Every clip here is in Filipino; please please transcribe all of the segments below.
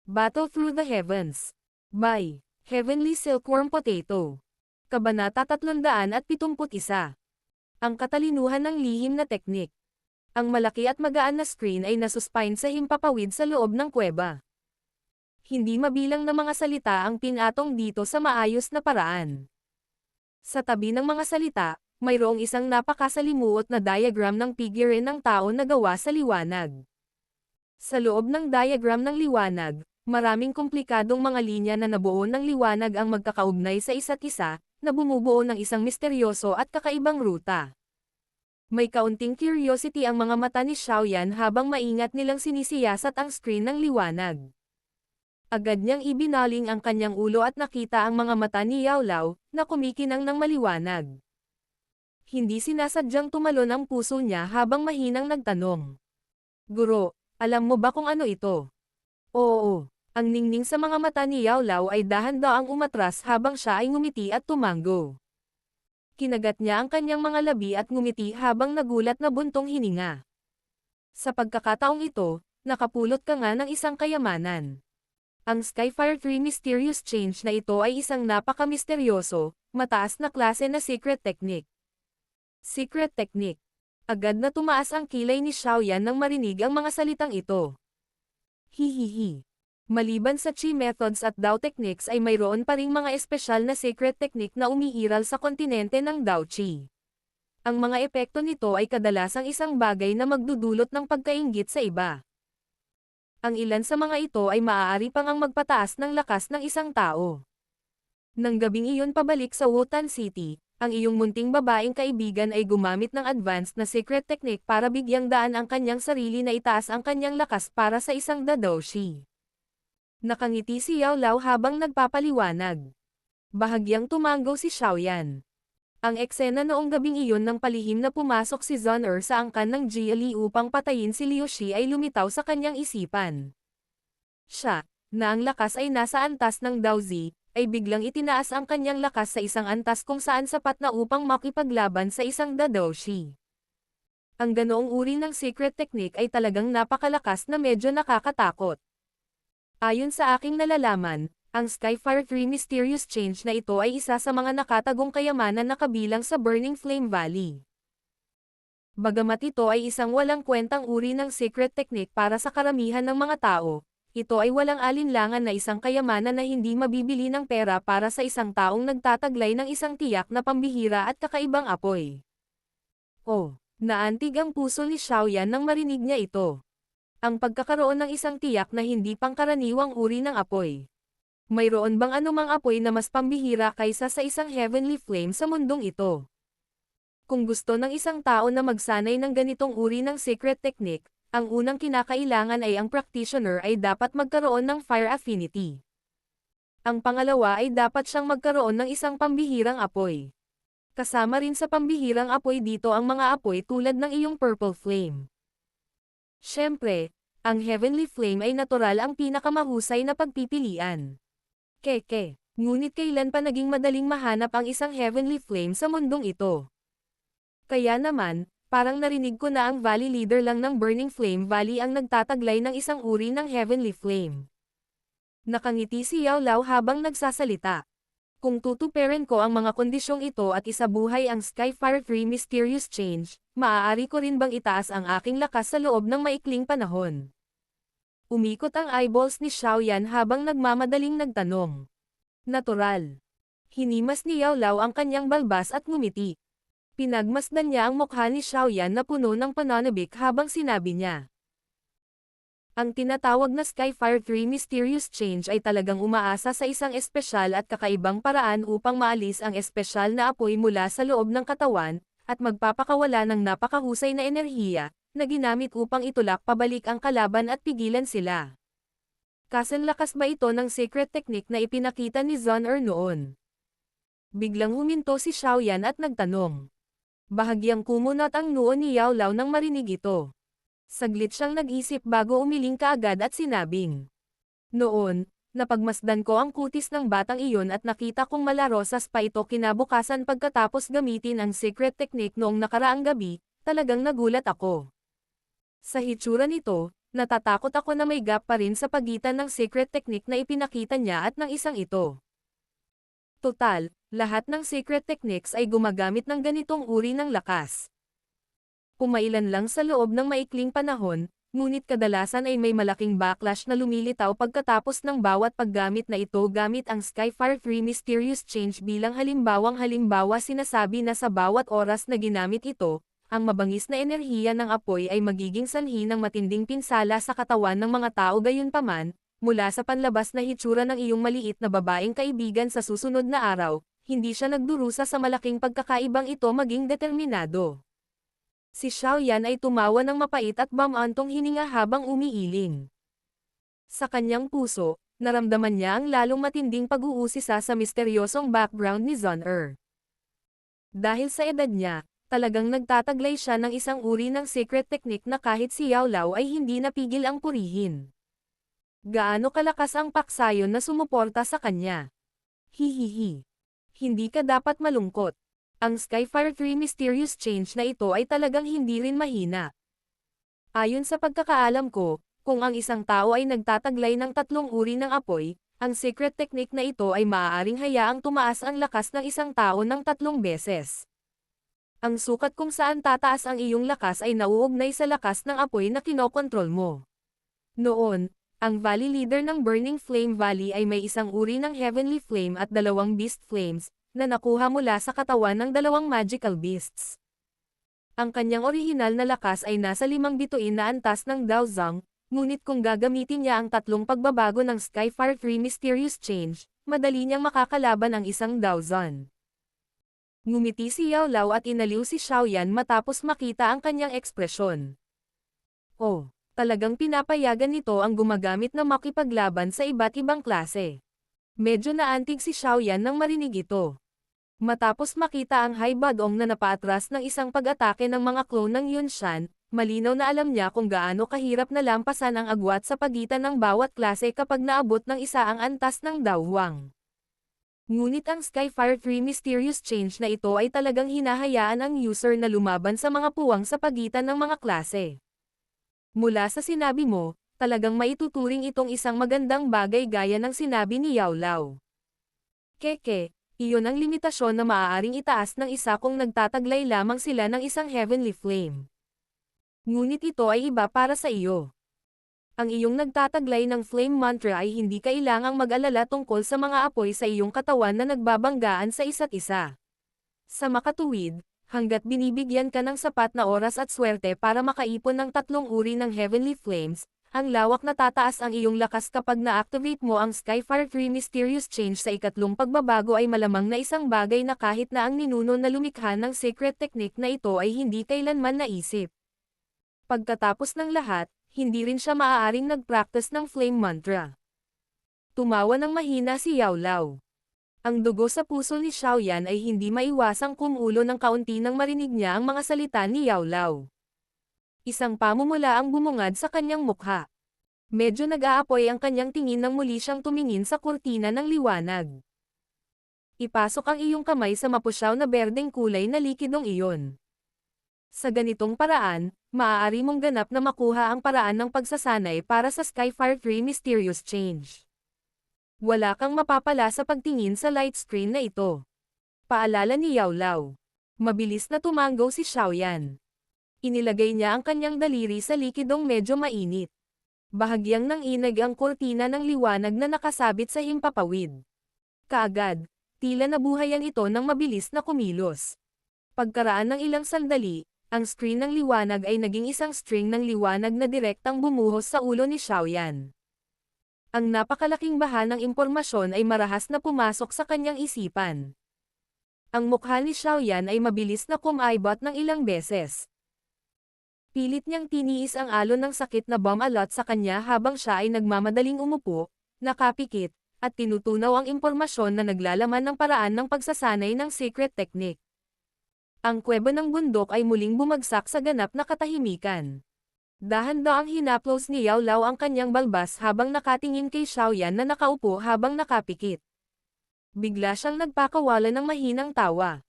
Battle Through the Heavens. By Heavenly Silkworm Potato. Kabanata 371. Ang katalinuhan ng lihim na teknik. Ang malaki at magaan na screen ay nasuspine sa himpapawid sa loob ng kuweba. Hindi mabilang na mga salita ang pinatong dito sa maayos na paraan. Sa tabi ng mga salita, mayroong isang napakasalimuot na diagram ng figure ng tao na gawa sa liwanag. Sa loob ng diagram ng liwanag, maraming komplikadong mga linya na nabuo ng liwanag ang magkakaugnay sa isa't isa, na bumubuo ng isang misteryoso at kakaibang ruta. May kaunting curiosity ang mga mata ni Xiaoyan habang maingat nilang sinisiyasat ang screen ng liwanag. Agad niyang ibinaling ang kanyang ulo at nakita ang mga mata ni Yao Lao, na kumikinang ng maliwanag. Hindi sinasadyang tumalon ang puso niya habang mahinang nagtanong. Guro, alam mo ba kung ano ito? Oo. Ang ningning sa mga mata ni Yao Lao ay dahan-daang umatras habang siya ay ngumiti at tumango. Kinagat niya ang kanyang mga labi at ngumiti habang nagulat na buntong hininga. Sa pagkakataong ito, nakapulot ka nga ng isang kayamanan. Ang Skyfire 3 Mysterious Change na ito ay isang napaka-misteryoso, mataas na klase na secret technique. Secret technique. Agad na tumaas ang kilay ni Xiaoyan nang marinig ang mga salitang ito. Hihihi. Maliban sa Chi methods at Dao techniques ay mayroon pa ring mga espesyal na secret technique na umiiral sa kontinente ng Dao Chi. Ang mga epekto nito ay kadalasang isang bagay na magdudulot ng pagkainggit sa iba. Ang ilan sa mga ito ay maaari pang ang magpataas ng lakas ng isang tao. Nang gabing iyon pabalik sa Wutan City, ang iyong munting babaeng kaibigan ay gumamit ng advanced na secret technique para bigyang daan ang kanyang sarili na itaas ang kanyang lakas para sa isang Dadoshi. Nakangiti si Yao Lao habang nagpapaliwanag. Bahagyang tumango si Xiaoyan. Ang eksena noong gabing iyon nang palihim na pumasok si Zhon'er sa angkan ng Jia Li upang patayin si Liu Shi ay lumitaw sa kanyang isipan. Siya, na ang lakas ay nasa antas ng Dao Zi, ay biglang itinaas ang kanyang lakas sa isang antas kung saan sapat na upang makipaglaban sa isang Dadoshi. Ang ganoong uri ng secret technique ay talagang napakalakas na medyo nakakatakot. Ayon sa aking nalalaman, ang Skyfire 3 Mysterious Change na ito ay isa sa mga nakatagong kayamanan na kabilang sa Burning Flame Valley. Bagamat ito ay isang walang kwentang uri ng secret technique para sa karamihan ng mga tao, ito ay walang alinlangan na isang kayamanan na hindi mabibili ng pera para sa isang taong nagtataglay ng isang tiyak na pambihira at kakaibang apoy. Oh, naantig ang puso ni Xiaoyan nang marinig niya ito. Ang pagkakaroon ng isang tiyak na hindi pangkaraniwang uri ng apoy. Mayroon bang anumang apoy na mas pambihira kaysa sa isang heavenly flame sa mundong ito? Kung gusto ng isang tao na magsanay ng ganitong uri ng secret technique, ang unang kinakailangan ay ang practitioner ay dapat magkaroon ng fire affinity. Ang pangalawa ay dapat siyang magkaroon ng isang pambihirang apoy. Kasama rin sa pambihirang apoy dito ang mga apoy tulad ng iyong purple flame. Siyempre, ang heavenly flame ay natural ang pinakamahusay na pagpipilian. Keke, ngunit kailan pa naging madaling mahanap ang isang heavenly flame sa mundong ito? Kaya naman, parang narinig ko na ang valley leader lang ng Burning Flame Valley ang nagtataglay ng isang uri ng heavenly flame. Nakangiti si Yao Lao habang nagsasalita. Kung tutuperin ko ang mga kondisyong ito at isabuhay ang Skyfire 3 Mysterious Change, maaari ko rin bang itaas ang aking lakas sa loob ng maikling panahon? Umikot ang eyeballs ni Xiaoyan habang nagmamadaling nagtanong. Natural. Hinimas ni Yao Lao ang kanyang balbas at ngumiti. Pinagmasdan niya ang mukha ni Xiaoyan na puno ng pananabik habang sinabi niya. Ang tinatawag na Skyfire 3 Mysterious Change ay talagang umaasa sa isang espesyal at kakaibang paraan upang maalis ang espesyal na apoy mula sa loob ng katawan, at magpapakawala ng napakahusay na enerhiya, na ginamit upang itulak pabalik ang kalaban at pigilan sila. Kasanlakas ba ito ng secret technique na ipinakita ni Zhon'er noon? Biglang huminto si Xiaoyan at nagtanong. Bahagyang kumunat ang noo ni Yao Lao nang marinig ito. Saglit siyang nag-isip bago umiling kaagad at sinabing. Noon, napagmasdan ko ang kutis ng batang iyon at nakita kong malarosas pa ito kinabukasan pagkatapos gamitin ang secret technique noong nakaraang gabi, talagang nagulat ako. Sa hitsura nito, Natatakot ako na may gap pa rin sa pagitan ng secret technique na ipinakita niya at ng isang ito. Total, lahat ng secret techniques ay gumagamit ng ganitong uri ng lakas. Pumailan lang sa loob ng maikling panahon, ngunit kadalasan ay may malaking backlash na lumilitaw pagkatapos ng bawat paggamit na ito gamit ang Skyfire 3 Mysterious Change bilang halimbawa sinasabi na sa bawat oras na ginamit ito, ang mabangis na enerhiya ng apoy ay magiging sanhi ng matinding pinsala sa katawan ng mga tao gayunpaman, mula sa panlabas na hitsura ng iyong maliit na babaeng kaibigan sa susunod na araw, hindi siya nagdurusa sa malaking pagkakaibang ito maging determinado. Si Xiaoyan ay tumawa ng mapait at bamantong hininga habang umiiling. Sa kanyang puso, naramdaman niya ang lalong matinding pag-uusisa sa misteryosong background ni Zun-Er. Dahil sa edad niya, talagang nagtataglay siya ng isang uri ng secret technique na kahit si Yao Lao ay hindi napigil ang purihin. Gaano kalakas ang paksayon na sumuporta sa kanya? Hihihi. Hindi ka dapat malungkot. Ang Skyfire 3 Mysterious Change na ito ay talagang hindi rin mahina. Ayon sa pagkakaalam ko, kung ang isang tao ay nagtataglay ng 3 uri ng apoy, ang secret technique na ito ay maaaring hayaang tumaas ang lakas ng isang tao ng 3 beses. Ang sukat kung saan tataas ang iyong lakas ay nauugnay sa lakas ng apoy na kinokontrol mo. Noon, ang Valley Leader ng Burning Flame Valley ay may isang uri ng Heavenly Flame at 2 Beast Flames, na nakuha mula sa katawan ng 2 magical beasts. Ang kanyang orihinal na lakas ay nasa 5 bituin na antas ng Daozang, ngunit kung gagamitin niya ang 3 pagbabago ng Skyfire 3 Mysterious Change, madali niyang makakalaban ang isang Daozan. Ngumiti si Yao Lao at inaliw si Xiaoyan matapos makita ang kanyang ekspresyon. Oh, talagang pinapayagan nito ang gumagamit na makipaglaban sa iba't ibang klase. Medyo naantig si Xiaoyan nang marinig ito. Matapos makita ang Hai Badong na napaatras ng isang pag-atake ng mga clone ng Yunshan, malinaw na alam niya kung gaano kahirap na lampasan ang agwat sa pagitan ng bawat klase kapag naabot ng isa ang antas ng Dao Huang. Ngunit ang Skyfire 3 Mysterious Change na ito ay talagang hinahayaan ang user na lumaban sa mga puwang sa pagitan ng mga klase. Mula sa sinabi mo, talagang maituturing itong isang magandang bagay gaya ng sinabi ni Yao Lao. Keke, iyon ang limitasyon na maaaring itaas ng isa kung nagtataglay lamang sila ng isang Heavenly Flame. Ngunit ito ay iba para sa iyo. Ang iyong nagtataglay ng flame mantra ay hindi kailangang mag-alala tungkol sa mga apoy sa iyong katawan na nagbabanggaan sa isa't isa. Sa makatuwid, hanggat binibigyan ka ng sapat na oras at swerte para makaipon ng 3 uri ng Heavenly Flames, ang lawak na tataas ang iyong lakas kapag na-activate mo ang Skyfire 3 Mysterious Change sa ikatlong pagbabago ay malamang na isang bagay na kahit na ang ninuno na lumikha ng secret technique na ito ay hindi kailanman naisip. Pagkatapos ng lahat, hindi rin siya maaaring nag-practice ng flame mantra. Tumawa ng mahina si Yao Lao. Ang dugo sa puso ni Xiaoyan ay hindi maiwasang kumulo ng kaunti nang marinig niya ang mga salita ni Yao Lao. Isang pamumula ang bumungad sa kanyang mukha. Medyo nag-aapoy ang kanyang tingin nang muli siyang tumingin sa kurtina ng liwanag. Ipasok ang iyong kamay sa mapusyaw na berdeng kulay na likidong iyon. Sa ganitong paraan, maaari mong ganap na makuha ang paraan ng pagsasanay para sa Skyfire 3 Mysterious Change. Wala kang mapapala sa pagtingin sa light screen na ito. Paalala ni Yao Lao. Mabilis na tumanggo si Xiaoyan. Inilagay niya ang kanyang daliri sa likidong medyo mainit. Bahagyang nang inag ang kurtina ng liwanag na nakasabit sa himpapawid. Kaagad, tila nabuhayan ito ng mabilis na kumilos. Pagkaraan ng ilang sandali, ang screen ng liwanag ay naging isang string ng liwanag na direktang bumuhos sa ulo ni Xiaoyan. Ang napakalaking baha ng impormasyon ay marahas na pumasok sa kanyang isipan. Ang mukha ni Xiaoyan ay mabilis na kumaibot ng ilang beses. Pilit niyang tiniis ang alon ng sakit na bumalot sa kanya habang siya ay nagmamadaling umupo, nakapikit, at tinutunaw ang impormasyon na naglalaman ng paraan ng pagsasanay ng secret technique. Ang kuweba ng bundok ay muling bumagsak sa ganap na katahimikan. Dahan-daang hinaplos ni Yao Lao ang kanyang balbas habang nakatingin kay Xiaoyan na nakaupo habang nakapikit. Bigla siyang nagpakawala ng mahinang tawa.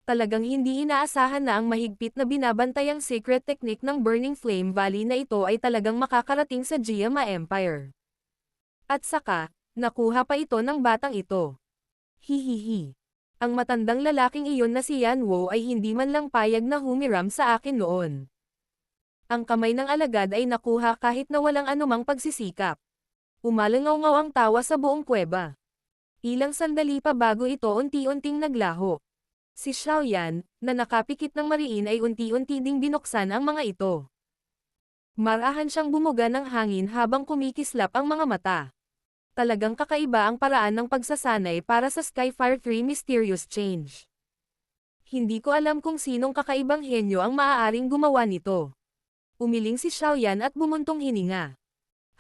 Talagang hindi inaasahan na ang mahigpit na binabantayang secret technique ng Burning Flame Valley na ito ay talagang makakarating sa Jiama Empire. At saka, nakuha pa ito ng batang ito. Hihihi. Ang matandang lalaking iyon na si Yan Wo ay hindi man lang payag na humiram sa akin noon. Ang kamay ng alagad ay nakuha kahit na walang anumang pagsisikap. Umalangaw-ngaw ang tawa sa buong kuweba. Ilang sandali pa bago ito unti-unting naglaho. Si Xiaoyan, na nakapikit ng mariin ay unti-unti ding binuksan ang mga ito. Marahan siyang bumuga ng hangin habang kumikislap ang mga mata. Talagang kakaiba ang paraan ng pagsasanay para sa Skyfire 3 Mysterious Change. Hindi ko alam kung sinong kakaibang henyo ang maaaring gumawa nito. Umiling si Xiaoyan at bumuntong hininga.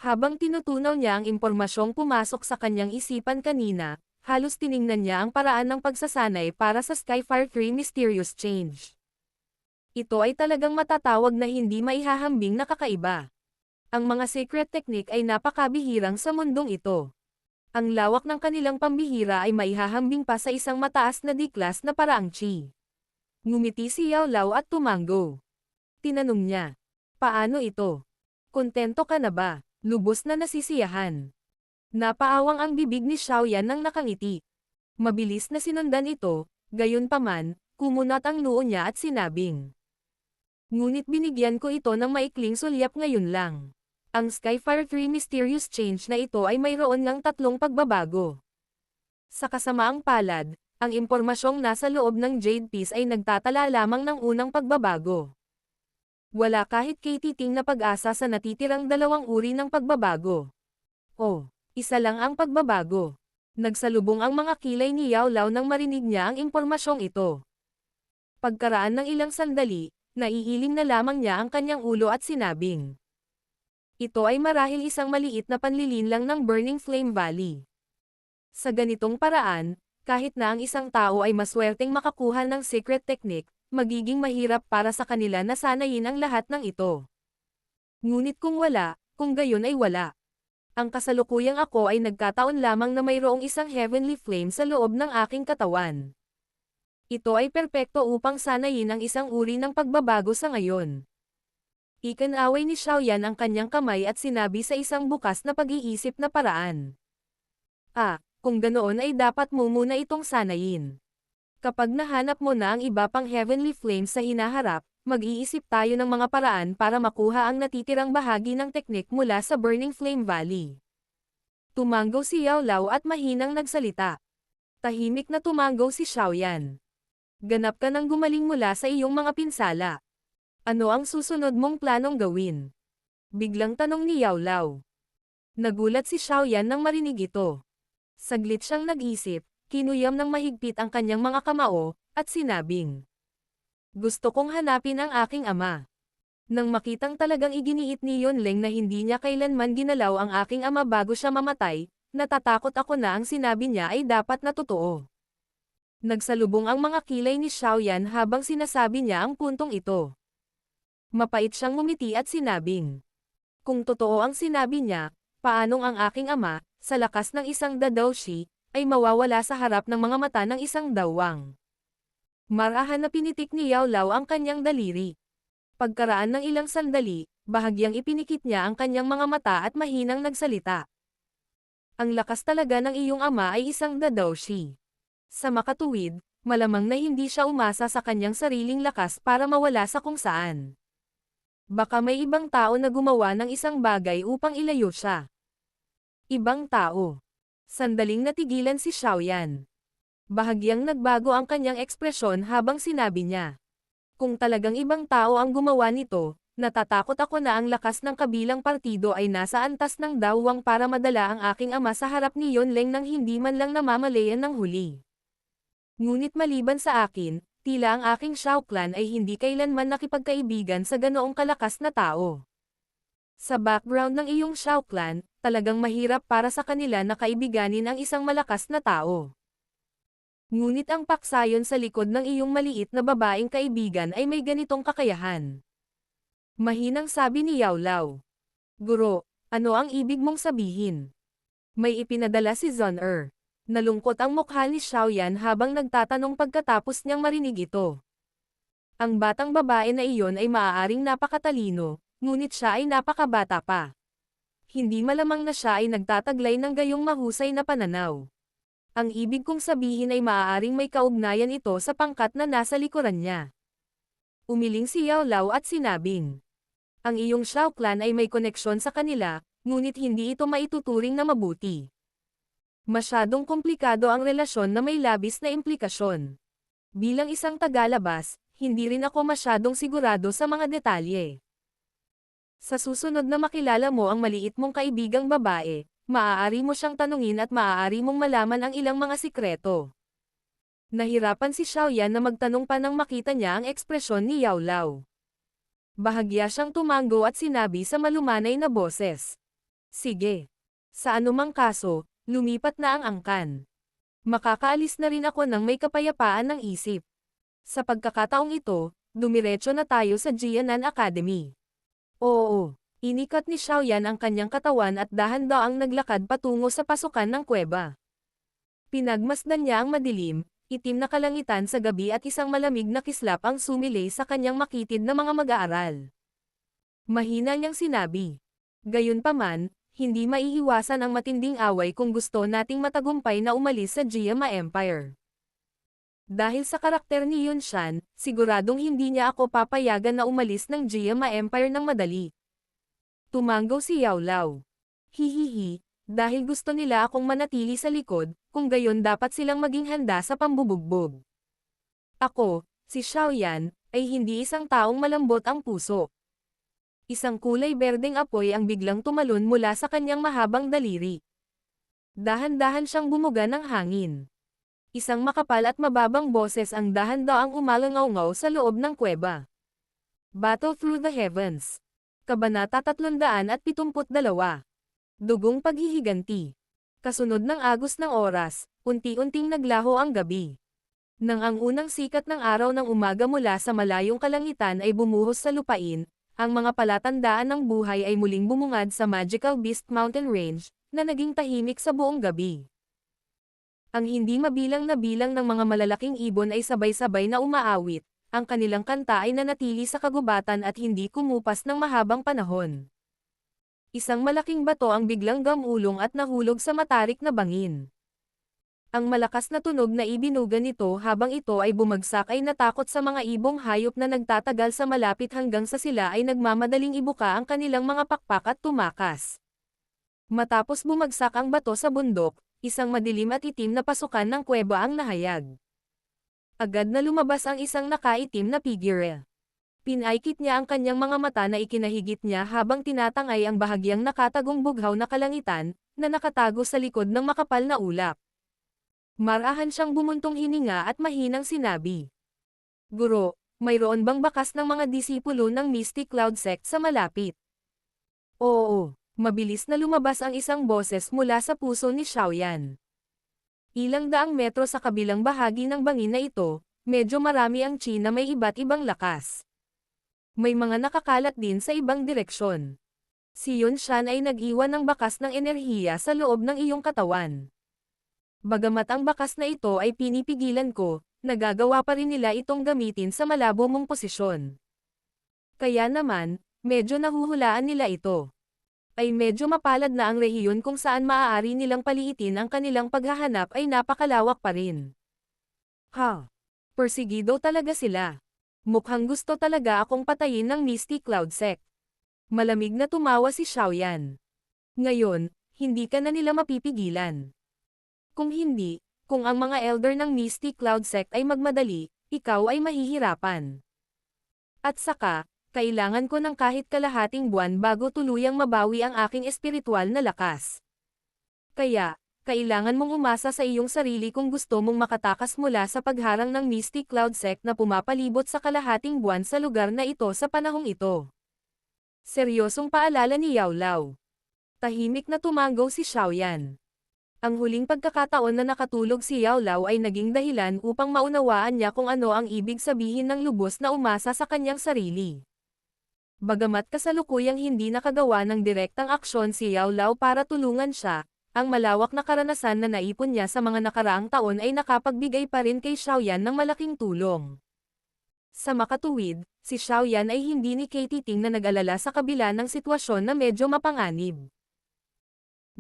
Habang tinutunaw niya ang impormasyong pumasok sa kanyang isipan kanina, halos tiningnan niya ang paraan ng pagsasanay para sa Skyfire 3 Mysterious Change. Ito ay talagang matatawag na hindi maihahambing na kakaiba. Ang mga secret technique ay napakabihirang sa mundong ito. Ang lawak ng kanilang pambihira ay maihahambing pa sa isang mataas na D-class na paraang chi. Ngumiti si Yao Lao at tumango. Tinanong niya, paano ito? Kontento ka na ba? Lubos na nasisiyahan. Napaawang ang bibig ni Xiaoyan nang nakangiti. Mabilis na sinundan ito, gayunpaman, kumunat ang noo niya at sinabing. Ngunit binigyan ko ito ng maikling sulyap ngayon lang. Ang Skyfire 3 Mysterious Change na ito ay mayroon ng 3 pagbabago. Sa kasamaang palad, ang impormasyong nasa loob ng Jade Piece ay nagtatala lamang ng unang pagbabago. Wala kahit katiting na pag-asa sa natitirang 2 uri ng pagbabago. Oh, isa lang ang pagbabago. Nagsalubong ang mga kilay ni Yao Lao nang marinig niya ang impormasyong ito. Pagkaraan ng ilang sandali, naiiling na lamang niya ang kanyang ulo at sinabing. Ito ay marahil isang maliit na panlilinlang ng Burning Flame Valley. Sa ganitong paraan, kahit na ang isang tao ay maswerteng makakuha ng secret technique, magiging mahirap para sa kanila na sanayin ang lahat ng ito. Ngunit kung gayon ay wala. Ang kasalukuyang ako ay nagkataon lamang na mayroong isang heavenly flame sa loob ng aking katawan. Ito ay perpekto upang sanayin ang isang uri ng pagbabago sa ngayon. Ikinaway ni Xiaoyan ang kanyang kamay at sinabi sa isang bukas na pag-iisip na paraan. Kung ganoon ay dapat mo muna itong sanayin. Kapag nahanap mo na ang iba pang heavenly flames sa hinaharap, mag-iisip tayo ng mga paraan para makuha ang natitirang bahagi ng teknik mula sa Burning Flame Valley. Tumango si Yao Lao at mahinang nagsalita. Tahimik na tumango si Xiaoyan. Ganap ka nang gumaling mula sa iyong mga pinsala. Ano ang susunod mong planong gawin? Biglang tanong ni Yao Lao. Nagulat si Xiaoyan nang marinig ito. Saglit siyang nag-isip, kinuyam ng mahigpit ang kanyang mga kamao, at sinabing. Gusto kong hanapin ang aking ama. Nang makitang talagang iginiit ni Yonleng na hindi niya kailanman ginalaw ang aking ama bago siya mamatay, natatakot ako na ang sinabi niya ay dapat na totoo. Nagsalubong ang mga kilay ni Xiaoyan habang sinasabi niya ang puntong ito. Mapait siyang ngumiti at sinabing. Kung totoo ang sinabi niya, paanong ang aking ama, sa lakas ng isang dadawshi, ay mawawala sa harap ng mga mata ng isang dawang. Marahan na pinitik ni Yao Lao ang kanyang daliri. Pagkaraan ng ilang sandali, bahagyang ipinikit niya ang kanyang mga mata at mahinang nagsalita. Ang lakas talaga ng iyong ama ay isang dadawshi. Sa makatuwid, malamang na hindi siya umasa sa kanyang sariling lakas para mawala sa kung saan. Baka may ibang tao na gumawa ng isang bagay upang ilayo siya. Ibang tao. Sandaling natigilan si Xiaoyan. Bahagyang nagbago ang kanyang ekspresyon habang sinabi niya. Kung talagang ibang tao ang gumawa nito, natatakot ako na ang lakas ng kabilang partido ay nasa antas ng dawang para madala ang aking ama sa harap ni Yonleng nang hindi man lang namamalayan ng huli. Ngunit maliban sa akin, tila ang aking Xiao clan ay hindi kailanman nakipagkaibigan sa ganoong kalakas na tao. Sa background ng iyong Xiao clan, talagang mahirap para sa kanila na kaibiganin ang isang malakas na tao. Ngunit ang paksayon sa likod ng iyong maliit na babaeng kaibigan ay may ganitong kakayahan. Mahinang sabi ni Yao Lao. Guro, ano ang ibig mong sabihin? May ipinadala si Zon Er. Nalungkot ang mukha ni Xiaoyan habang nagtatanong pagkatapos niyang marinig ito. Ang batang babae na iyon ay maaaring napakatalino, ngunit siya ay napakabata pa. Hindi malamang na siya ay nagtataglay ng gayong mahusay na pananaw. Ang ibig kong sabihin ay maaaring may kaugnayan ito sa pangkat na nasa likuran niya. Umiling si Yao Lao at sinabing, ang iyong Xiao clan ay may koneksyon sa kanila, ngunit hindi ito maituturing na mabuti. Masyadong komplikado ang relasyon na may labis na implikasyon. Bilang isang tagalabas, hindi rin ako masyadong sigurado sa mga detalye. Sa susunod na makilala mo ang maliit mong kaibigang babae, maaari mo siyang tanungin at maaari mong malaman ang ilang mga sikreto. Nahirapan si Xiaoyan na magtanong pa nang makita niya ang ekspresyon ni Yao Lao. Bahagya siyang tumango at sinabi sa malumanay na boses. Sige. Sa anumang kaso, lumipat na ang angkan. Makakaalis na rin ako ng may kapayapaan ng isip. Sa pagkakataong ito, dumiretso na tayo sa Jianan Academy. Oo. Inikat ni Xiaoyan ang kanyang katawan at dahan-daang naglakad patungo sa pasukan ng kuweba. Pinagmasdan niya ang madilim, itim na kalangitan sa gabi at isang malamig na kislap ang sumilay sa kanyang makitid na mga mag-aaral. Mahina niyang sinabi. Gayunpaman, hindi maiiwasan ang matinding away kung gusto nating matagumpay na umalis sa Jiama Empire. Dahil sa karakter ni Yun Shan, siguradong hindi niya ako papayagan na umalis ng Jiama Empire ng madali. Tumango si Yao Lao. Hihihi, dahil gusto nila akong manatili sa likod, kung gayon dapat silang maging handa sa pambubugbog. Ako, si Xiaoyan, ay hindi isang taong malambot ang puso. Isang kulay berdeng apoy ang biglang tumalon mula sa kanyang mahabang daliri. Dahan-dahan siyang bumuga ng hangin. Isang makapal at mababang boses ang dahan-daang umalangaw-ngaw sa loob ng kuweba. Battle Through the Heavens. Kabanata 372. Dugong paghihiganti. Kasunod ng agos ng oras, unti-unting naglaho ang gabi. Nang ang unang sikat ng araw ng umaga mula sa malayong kalangitan ay bumuhos sa lupain, ang mga palatandaan ng buhay ay muling bumungad sa Magical Beast Mountain Range, na naging tahimik sa buong gabi. Ang hindi mabilang na bilang ng mga malalaking ibon ay sabay-sabay na umaawit, ang kanilang kanta ay nanatili sa kagubatan at hindi kumupas ng mahabang panahon. Isang malaking bato ang biglang gamulong at nahulog sa matarik na bangin. Ang malakas na tunog na ibinuga nito habang ito ay bumagsak ay natakot sa mga ibong hayop na nagtatagal sa malapit hanggang sa sila ay nagmamadaling ibuka ang kanilang mga pakpak at tumakas. Matapos bumagsak ang bato sa bundok, isang madilim at itim na pasukan ng kuweba ang nahayag. Agad na lumabas ang isang nakaitim na figure. Pinaikit niya ang kanyang mga mata na ikinahigit niya habang tinatangay ang bahagyang nakatagong bughaw na kalangitan, na nakatago sa likod ng makapal na ulap. Marahan siyang bumuntong hininga at mahinang sinabi. Guro, mayroon bang bakas ng mga disipulo ng Mystic Cloud Sect sa malapit? Oo, mabilis na lumabas ang isang boses mula sa puso ni Xiaoyan. Ilang daang metro sa kabilang bahagi ng bangin na ito, medyo marami ang chi na may iba't ibang lakas. May mga nakakalat din sa ibang direksyon. Si Yun Shan ay nag-iwan ng bakas ng enerhiya sa loob ng iyong katawan. Bagamat ang bakas na ito ay pinipigilan ko, nagagawa pa rin nila itong gamitin sa malabo mong posisyon. Kaya naman, medyo nahuhulaan nila ito. Ay medyo mapalad na ang rehiyon kung saan maaari nilang paliitin ang kanilang paghahanap ay napakalawak pa rin. Ha! Persigido talaga sila. Mukhang gusto talaga akong patayin ng Mystic Cloud Sect. Malamig na tumawa si Xiaoyan. Ngayon, hindi ka na nila mapipigilan. Kung hindi, kung ang mga elder ng Mystic Cloud Sect ay magmadali, ikaw ay mahihirapan. At saka, kailangan ko ng kahit kalahating buwan bago tuluyang mabawi ang aking espiritual na lakas. Kaya, kailangan mong umasa sa iyong sarili kung gusto mong makatakas mula sa pagharang ng Mystic Cloud Sect na pumapalibot sa kalahating buwan sa lugar na ito sa panahong ito. Seryosong paalala ni Yao Lao. Tahimik na tumango si Xiaoyan. Ang huling pagkakataon na nakatulog si Yao Lao ay naging dahilan upang maunawaan niya kung ano ang ibig sabihin ng lubos na umasa sa kanyang sarili. Bagamat kasalukuyang hindi nakagawa ng direktang aksyon si Yao Lao para tulungan siya, Ang malawak na karanasan na naipon niya sa mga nakaraang taon ay nakapagbigay pa rin kay Xiaoyan ng malaking tulong. Sa makatuwid, si Xiaoyan ay hindi ni Katie Ting na nag-alala sa kabila ng sitwasyon na medyo mapanganib.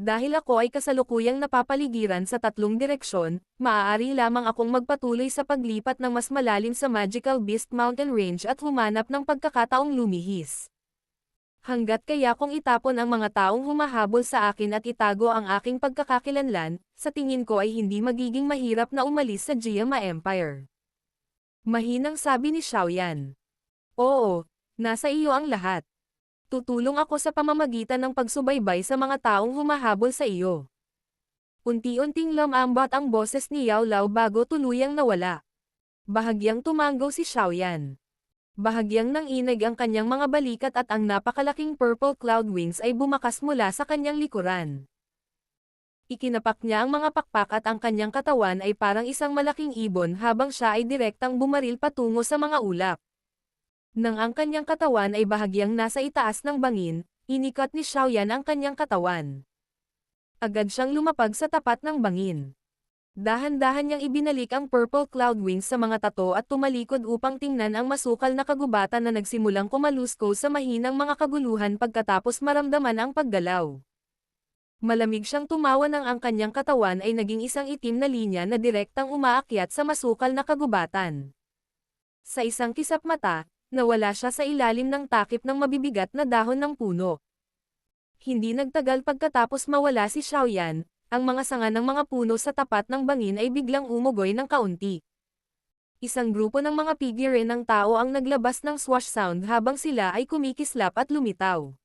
Dahil ako ay kasalukuyang napapaligiran sa tatlong direksyon, maaari lamang akong magpatuloy sa paglipat ng mas malalim sa Magical Beast Mountain Range at humanap ng pagkakataong lumihis. Hanggat kaya kong itapon ang mga taong humahabol sa akin at itago ang aking pagkakakilanlan, sa tingin ko ay hindi magiging mahirap na umalis sa Jiama Empire. Mahinang sabi ni Xiaoyan. Oo, nasa iyo ang lahat. Tutulong ako sa pamamagitan ng pagsubaybay sa mga taong humahabol sa iyo. Unti-unting lumambat ang boses ni Yao Lao bago tuluyang nawala. Bahagyang tumango si Xiaoyan. Bahagyang nanginig ang kanyang mga balikat at ang napakalaking purple cloud wings ay bumakas mula sa kanyang likuran. Ikinapak niya ang mga pakpak at ang kanyang katawan ay parang isang malaking ibon habang siya ay direktang bumaril patungo sa mga ulap. Nang ang kanyang katawan ay bahagyang nasa itaas ng bangin, inikat ni Xiaoyan ang kanyang katawan. Agad siyang lumapag sa tapat ng bangin. Dahan-dahan niyang ibinalik ang purple cloud wings sa mga tato at tumalikod upang tingnan ang masukal na kagubatan na nagsimulang kumalusko sa mahinang mga kaguluhan pagkatapos maramdaman ang paggalaw. Malamig siyang tumawa nang ang kanyang katawan ay naging isang itim na linya na direktang umaakyat sa masukal na kagubatan. Sa isang kisap mata, nawala siya sa ilalim ng takip ng mabibigat na dahon ng puno. Hindi nagtagal pagkatapos mawala si Xiaoyan, ang mga sanga ng mga puno sa tapat ng bangin ay biglang umugoy ng kaunti. Isang grupo ng mga figurine ng tao ang naglabas ng swash sound habang sila ay kumikislap at lumitaw.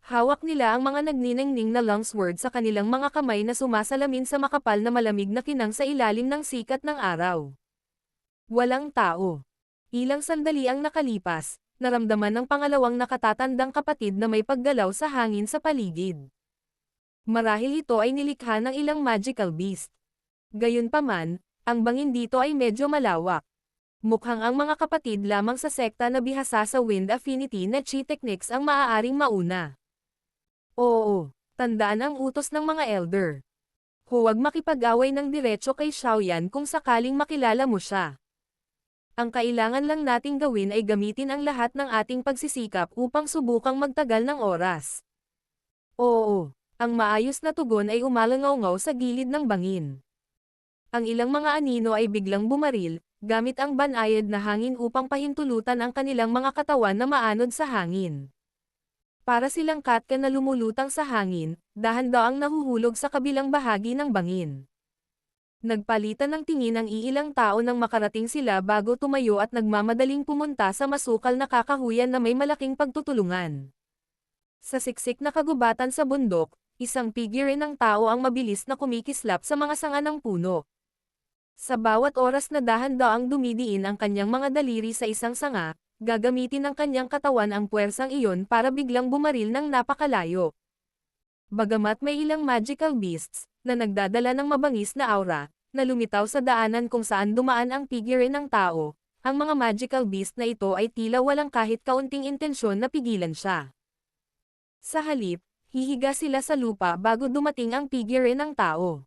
Hawak nila ang mga nagniningning na longsword sa kanilang mga kamay na sumasalamin sa makapal na malamig na kinang sa ilalim ng sikat ng araw. Walang tao. Ilang sandali ang nakalipas, naramdaman ng pangalawang nakatatandang kapatid na may paggalaw sa hangin sa paligid. Marahil ito ay nilikha ng ilang magical beast. Gayunpaman, ang bangin dito ay medyo malawak. Mukhang ang mga kapatid lamang sa sekta na bihasa sa Wind Affinity na Chi Techniques ang maaaring mauna. Oo, tandaan ang utos ng mga elder. Huwag makipag-away ng diretso kay Xiaoyan kung sakaling makilala mo siya. Ang kailangan lang nating gawin ay gamitin ang lahat ng ating pagsisikap upang subukang magtagal ng oras. Oo, ang maayos na tugon ay umalangaw-ngaw sa gilid ng bangin. Ang ilang mga anino ay biglang bumaril, gamit ang banayad na hangin upang pahintulutan ang kanilang mga katawan na maanod sa hangin. Para silang katka na lumulutang sa hangin, dahan-daang nahuhulog sa kabilang bahagi ng bangin. Nagpalitan ng tingin ang iilang tao nang makarating sila bago tumayo at nagmamadaling pumunta sa masukal na kakahuyan na may malaking pagtutulungan. Sa siksik na kagubatan sa bundok, isang figurine ng tao ang mabilis na kumikislap sa mga sanga ng puno. Sa bawat oras na dahan-daang dumidiin ang kanyang mga daliri sa isang sanga, gagamitin ng kanyang katawan ang puwersang iyon para biglang bumaril ng napakalayo. Bagamat may ilang magical beasts, na nagdadala ng mabangis na aura, na lumitaw sa daanan kung saan dumaan ang figurine ng tao, ang mga magical beast na ito ay tila walang kahit kaunting intensyon na pigilan siya. Sa halip, hihiga sila sa lupa bago dumating ang figurine ng tao.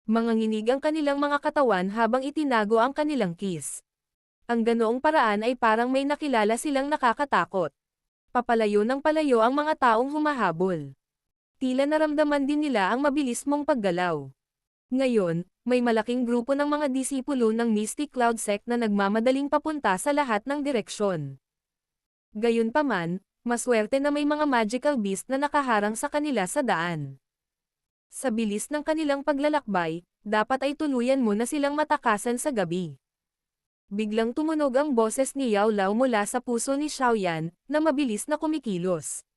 Manganginig ang kanilang mga katawan habang itinago ang kanilang kiss. Ang ganoong paraan ay parang may nakilala silang nakakatakot. Papalayo ng palayo ang mga taong humahabol. Tila naramdaman din nila ang mabilis mong paggalaw. Ngayon, may malaking grupo ng mga disipulo ng Mystic Cloud Sect na nagmamadaling papunta sa lahat ng direksyon. Gayunpaman, maswerte na may mga magical beast na nakaharang sa kanila sa daan. Sa bilis ng kanilang paglalakbay, dapat ay tuluyan mo na silang matakasan sa gabi. Biglang tumunog ang boses ni Yao Lao mula sa puso ni Xiaoyan, na mabilis na kumikilos.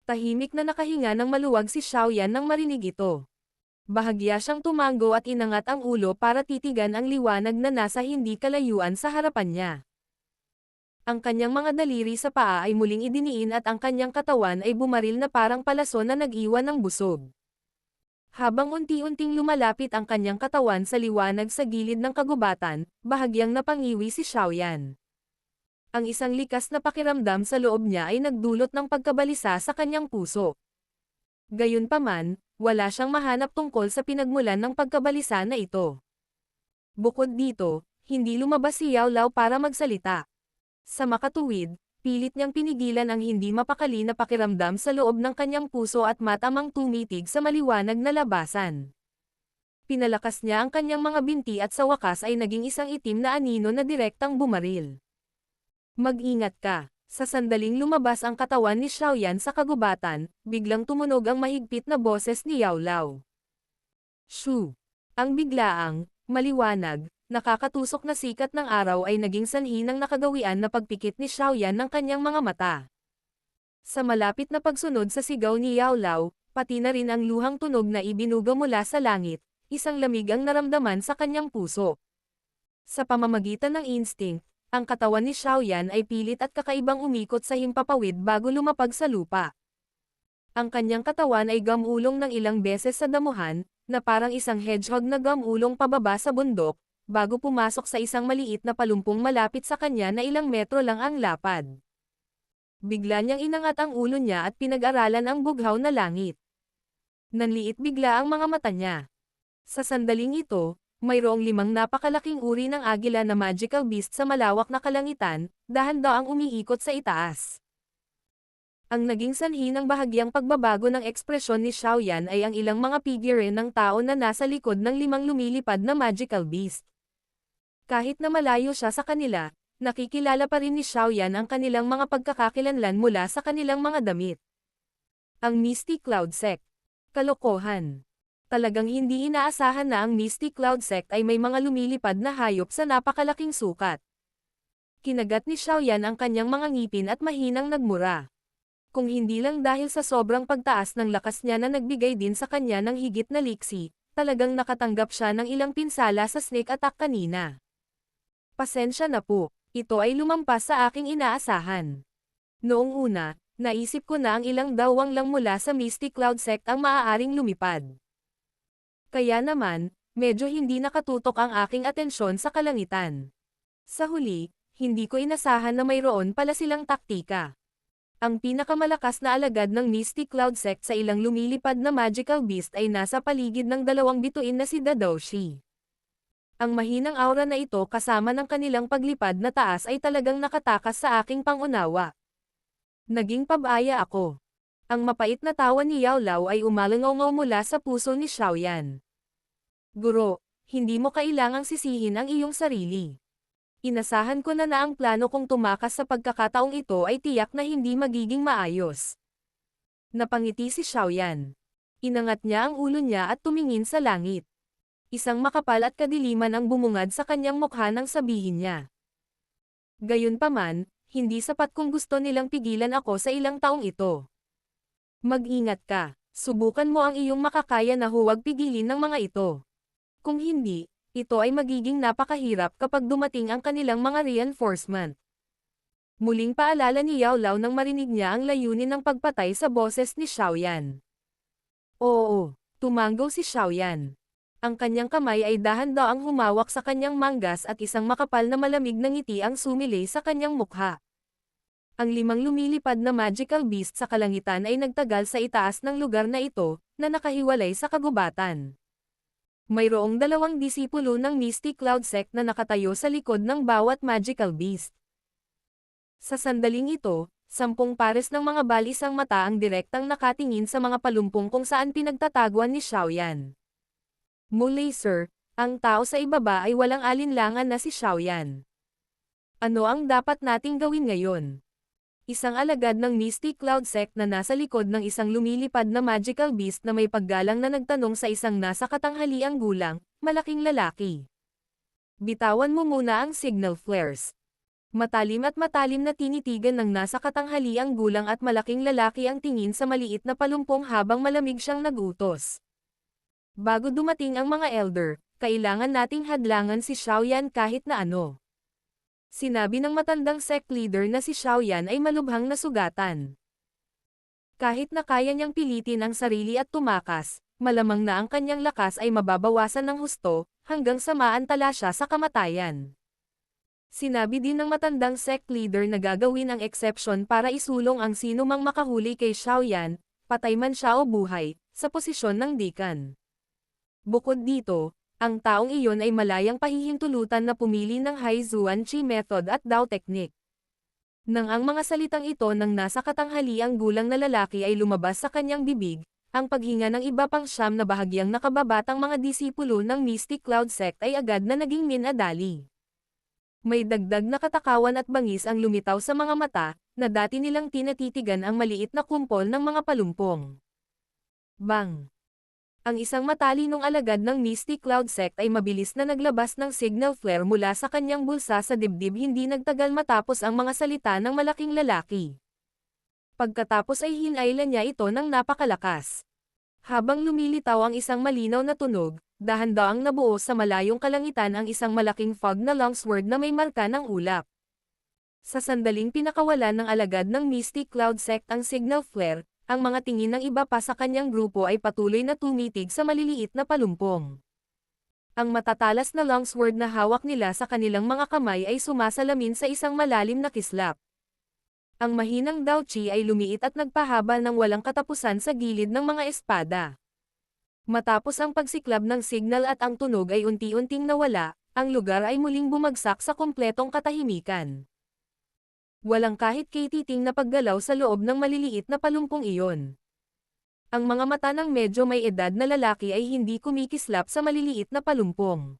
Tahimik na nakahinga ng maluwag si Xiaoyan nang marinig ito. Bahagya siyang tumango at inangat ang ulo para titigan ang liwanag na nasa hindi kalayuan sa harapan niya. Ang kanyang mga daliri sa paa ay muling idiniin at ang kanyang katawan ay bumaril na parang palason na nag-iwan ng busog. Habang unti-unting lumalapit ang kanyang katawan sa liwanag sa gilid ng kagubatan, bahagyang napangiwi si Xiaoyan. Ang isang likas na pakiramdam sa loob niya ay nagdulot ng pagkabalisa sa kanyang puso. Gayunpaman, wala siyang mahanap tungkol sa pinagmulan ng pagkabalisa na ito. Bukod dito, hindi lumabas si Yao Lao para magsalita. Sa makatuwid, pilit niyang pinigilan ang hindi mapakali na pakiramdam sa loob ng kanyang puso at matamang tumitig sa maliwanag na labasan. Pinalakas niya ang kanyang mga binti at sa wakas ay naging isang itim na anino na direktang bumaril. Mag-ingat ka. Sa sandaling lumabas ang katawan ni Xiaoyan sa kagubatan, biglang tumunog ang mahigpit na boses ni Yao Lao. Shoo! Ang biglaang, maliwanag, nakakatusok na sikat ng araw ay naging sanhi ng nakagawian na pagpikit ni Xiaoyan ng kanyang mga mata. Sa malapit na pagsunod sa sigaw ni Yao Lao, pati na rin ang luhang tunog na ibinuga mula sa langit, isang lamig ang naramdaman sa kanyang puso. Sa pamamagitan ng instinct, ang katawan ni Xiaoyan ay pilit at kakaibang umikot sa himpapawid bago lumapag sa lupa. Ang kanyang katawan ay gamulong ng ilang beses sa damuhan, na parang isang hedgehog na gamulong pababa sa bundok, bago pumasok sa isang maliit na palumpong malapit sa kanya na ilang metro lang ang lapad. Bigla niyang inangat ang ulo niya at pinag-aralan ang bughaw na langit. Nanliit bigla ang mga mata niya. Sa sandaling ito, mayroong 5 napakalaking uri ng agila na magical beast sa malawak na kalangitan, dahan-daang umiikot sa itaas. Ang naging sanhi ng bahagyang pagbabago ng ekspresyon ni Xiaoyan ay ang ilang mga figure ng tao na nasa likod ng 5 lumilipad na magical beast. Kahit na malayo siya sa kanila, nakikilala pa rin ni Xiaoyan ang kanilang mga pagkakakilanlan mula sa kanilang mga damit. Ang Misty Cloud Sect. Kalokohan. Talagang hindi inaasahan na ang Misty Cloud Sect ay may mga lumilipad na hayop sa napakalaking sukat. Kinagat ni Xiaoyan ang kanyang mga ngipin at mahinang nagmura. Kung hindi lang dahil sa sobrang pagtaas ng lakas niya na nagbigay din sa kanya ng higit na liksi, talagang nakatanggap siya ng ilang pinsala sa snake attack kanina. Pasensya na po, ito ay lumampas sa aking inaasahan. Noong una, naisip ko na ang ilang dawang lang mula sa Misty Cloud Sect ang maaaring lumipad. Kaya naman, medyo hindi nakatutok ang aking atensyon sa kalangitan. Sa huli, hindi ko inasahan na mayroon pala silang taktika. Ang pinakamalakas na alagad ng Misty Cloud Sect sa ilang lumilipad na magical beast ay nasa paligid ng 2 bituin na si Dadoshi. Ang mahinang aura na ito kasama ng kanilang paglipad na taas ay talagang nakatakas sa aking pangunawa. Naging pabaya ako. Ang mapait na tawa ni Yao Lao ay umalangaw mula sa puso ni Xiaoyan. Guro, hindi mo kailangang sisihin ang iyong sarili. Inasahan ko na ang plano kong tumakas sa pagkakataong ito ay tiyak na hindi magiging maayos. Napangiti si Xiaoyan. Inangat niya ang ulo niya at tumingin sa langit. Isang makapal at kadiliman ang bumungad sa kanyang mukha nang sabihin niya. Gayunpaman, hindi sapat kung gusto nilang pigilan ako sa ilang taong ito. Mag-ingat ka, subukan mo ang iyong makakaya na huwag pigilin ng mga ito. Kung hindi, ito ay magiging napakahirap kapag dumating ang kanilang mga reinforcement. Muling paalala ni Yao Lao nang marinig niya ang layunin ng pagpatay sa boses ni Xiaoyan. Oo, tumanggaw si Xiaoyan. Ang kanyang kamay ay dahan-daang humawak sa kanyang manggas at isang makapal na malamig na ngiti ang sumilay sa kanyang mukha. Ang 5 lumilipad na magical beast sa kalangitan ay nagtagal sa itaas ng lugar na ito, na nakahiwalay sa kagubatan. Mayroong 2 disipulo ng Misty Cloud Sect na nakatayo sa likod ng bawat magical beast. Sa sandaling ito, 10 pares ng mga balisang mata ang direktang nakatingin sa mga palumpong kung saan pinagtataguan ni Xiaoyan. Muli sir, ang tao sa ibaba ay walang alinlangan na si Xiaoyan. Ano ang dapat nating gawin ngayon? Isang alagad ng Misty Cloud Sect na nasa likod ng isang lumilipad na magical beast na may paggalang na nagtanong sa isang nasa katanghaliang gulang, malaking lalaki. Bitawan mo muna ang signal flares. Matalim na tinitigan ng nasa katanghaliang gulang at malaking lalaki ang tingin sa maliit na palumpong habang malamig siyang nagutos. Bago dumating ang mga elder, kailangan nating hadlangan si Xiaoyan kahit na ano. Sinabi ng matandang sect leader na si Xiaoyan ay malubhang nasugatan. Kahit na kaya niyang pilitin ang sarili at tumakas, malamang na ang kanyang lakas ay mababawasan ng husto, hanggang sa maantala siya sa kamatayan. Sinabi din ng matandang sect leader na gagawin ang exception para isulong ang sino mang makahuli kay Xiaoyan, patay man siya o buhay, sa posisyon ng dekan. Bukod dito, ang taong iyon ay malayang pahihintulutan na pumili ng Hai Zuan Chi Method at Dao Technique. Nang ang mga salitang ito ng nasa katanghaliang gulang na lalaki ay lumabas sa kanyang bibig, ang paghinga ng iba pang siyam na bahagyang nakababatang mga disipulo ng Mystic Cloud Sect ay agad na naging minadali. May dagdag na katakawan at bangis ang lumitaw sa mga mata, na dati nilang tinatitigan ang maliit na kumpol ng mga palumpong. Bang! Ang isang matalinong alagad ng Mystic Cloud Sect ay mabilis na naglabas ng signal flare mula sa kanyang bulsa sa dibdib, hindi nagtagal matapos ang mga salita ng malaking lalaki. Pagkatapos ay hinailan niya ito ng napakalakas. Habang lumilitaw ang isang malinaw na tunog, dahan-daang nabuo sa malayong kalangitan ang isang malaking fog na longsword na may marka ng ulap. Sa sandaling pinakawalan ng alagad ng Mystic Cloud Sect ang signal flare, ang mga tingin ng iba pa sa kanyang grupo ay patuloy na tumitig sa maliliit na palumpong. Ang matatalas na longsword na hawak nila sa kanilang mga kamay ay sumasalamin sa isang malalim na kislap. Ang mahinang Dao Chi ay lumiit at nagpahaba ng walang katapusan sa gilid ng mga espada. Matapos ang pagsiklab ng signal at ang tunog ay unti-unting nawala, ang lugar ay muling bumagsak sa kumpletong katahimikan. Walang kahit katiting na paggalaw sa loob ng maliliit na palumpong iyon. Ang mga mata ng medyo may edad na lalaki ay hindi kumikislap sa maliliit na palumpong.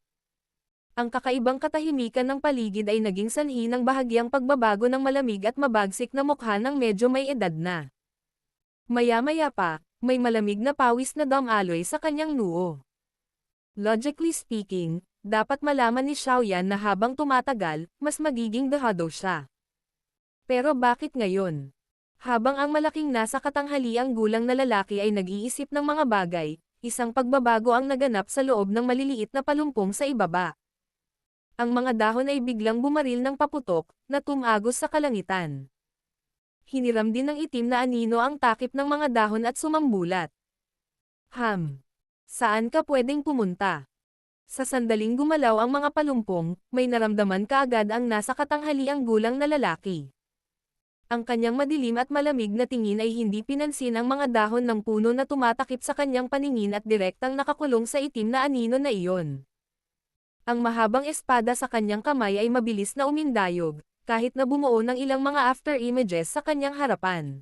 Ang kakaibang katahimikan ng paligid ay naging sanhi ng bahagyang pagbabago ng malamig at mabagsik na mukha ng medyo may edad na. Maya-maya pa, may malamig na pawis na dumaloy sa kanyang noo. Logically speaking, dapat malaman ni Xiaoyan na habang tumatagal, mas magiging dehado siya. Pero bakit ngayon? Habang ang malaking nasa katanghaliang gulang na lalaki ay nag-iisip ng mga bagay, isang pagbabago ang naganap sa loob ng maliliit na palumpong sa ibaba. Ang mga dahon ay biglang bumaril ng paputok, na tumagos sa kalangitan. Hiniram din ng itim na anino ang takip ng mga dahon at sumambulat. Saan ka pwedeng pumunta? Sa sandaling gumalaw ang mga palumpong, may naramdaman kaagad ang nasa katanghaliang gulang na lalaki. Ang kanyang madilim at malamig na tingin ay hindi pinansin ang mga dahon ng puno na tumatakip sa kanyang paningin at direktang nakakulong sa itim na anino na iyon. Ang mahabang espada sa kanyang kamay ay mabilis na umindayog, kahit na bumuo ng ilang mga after images sa kanyang harapan.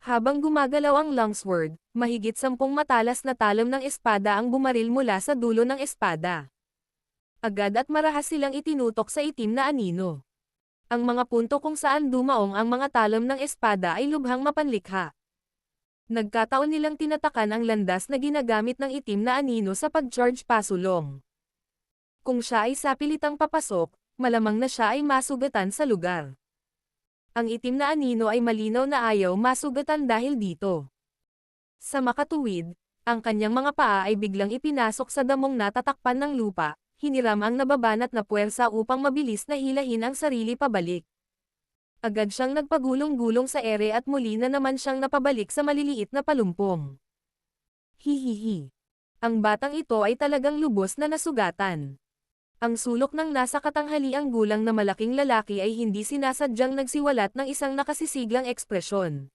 Habang gumagalaw ang longsword, mahigit 10 matalas na talon ng espada ang bumaril mula sa dulo ng espada. Agad at marahas silang itinutok sa itim na anino. Ang mga punto kung saan dumaong ang mga talon ng espada ay lubhang mapanlikha. Nagkataon nilang tinatakan ang landas na ginagamit ng itim na anino sa pag-charge pasulong. Kung siya ay sapilitang papasok, malamang na siya ay masugatan sa lugar. Ang itim na anino ay malinaw na ayaw masugatan dahil dito. Sa makatuwid, ang kanyang mga paa ay biglang ipinasok sa damong natatakpan ng lupa, hiniram ang nababanat na puwersa upang mabilis na hilahin ang sarili pabalik. Agad siyang nagpagulong-gulong sa ere at muli na naman siyang napabalik sa maliliit na palumpong. Hihihi. Ang batang ito ay talagang lubos na nasugatan. Ang sulok ng nasa katanghaliang gulang na malaking lalaki ay hindi sinasadyang nagsiwalat ng isang nakasisiglang ekspresyon.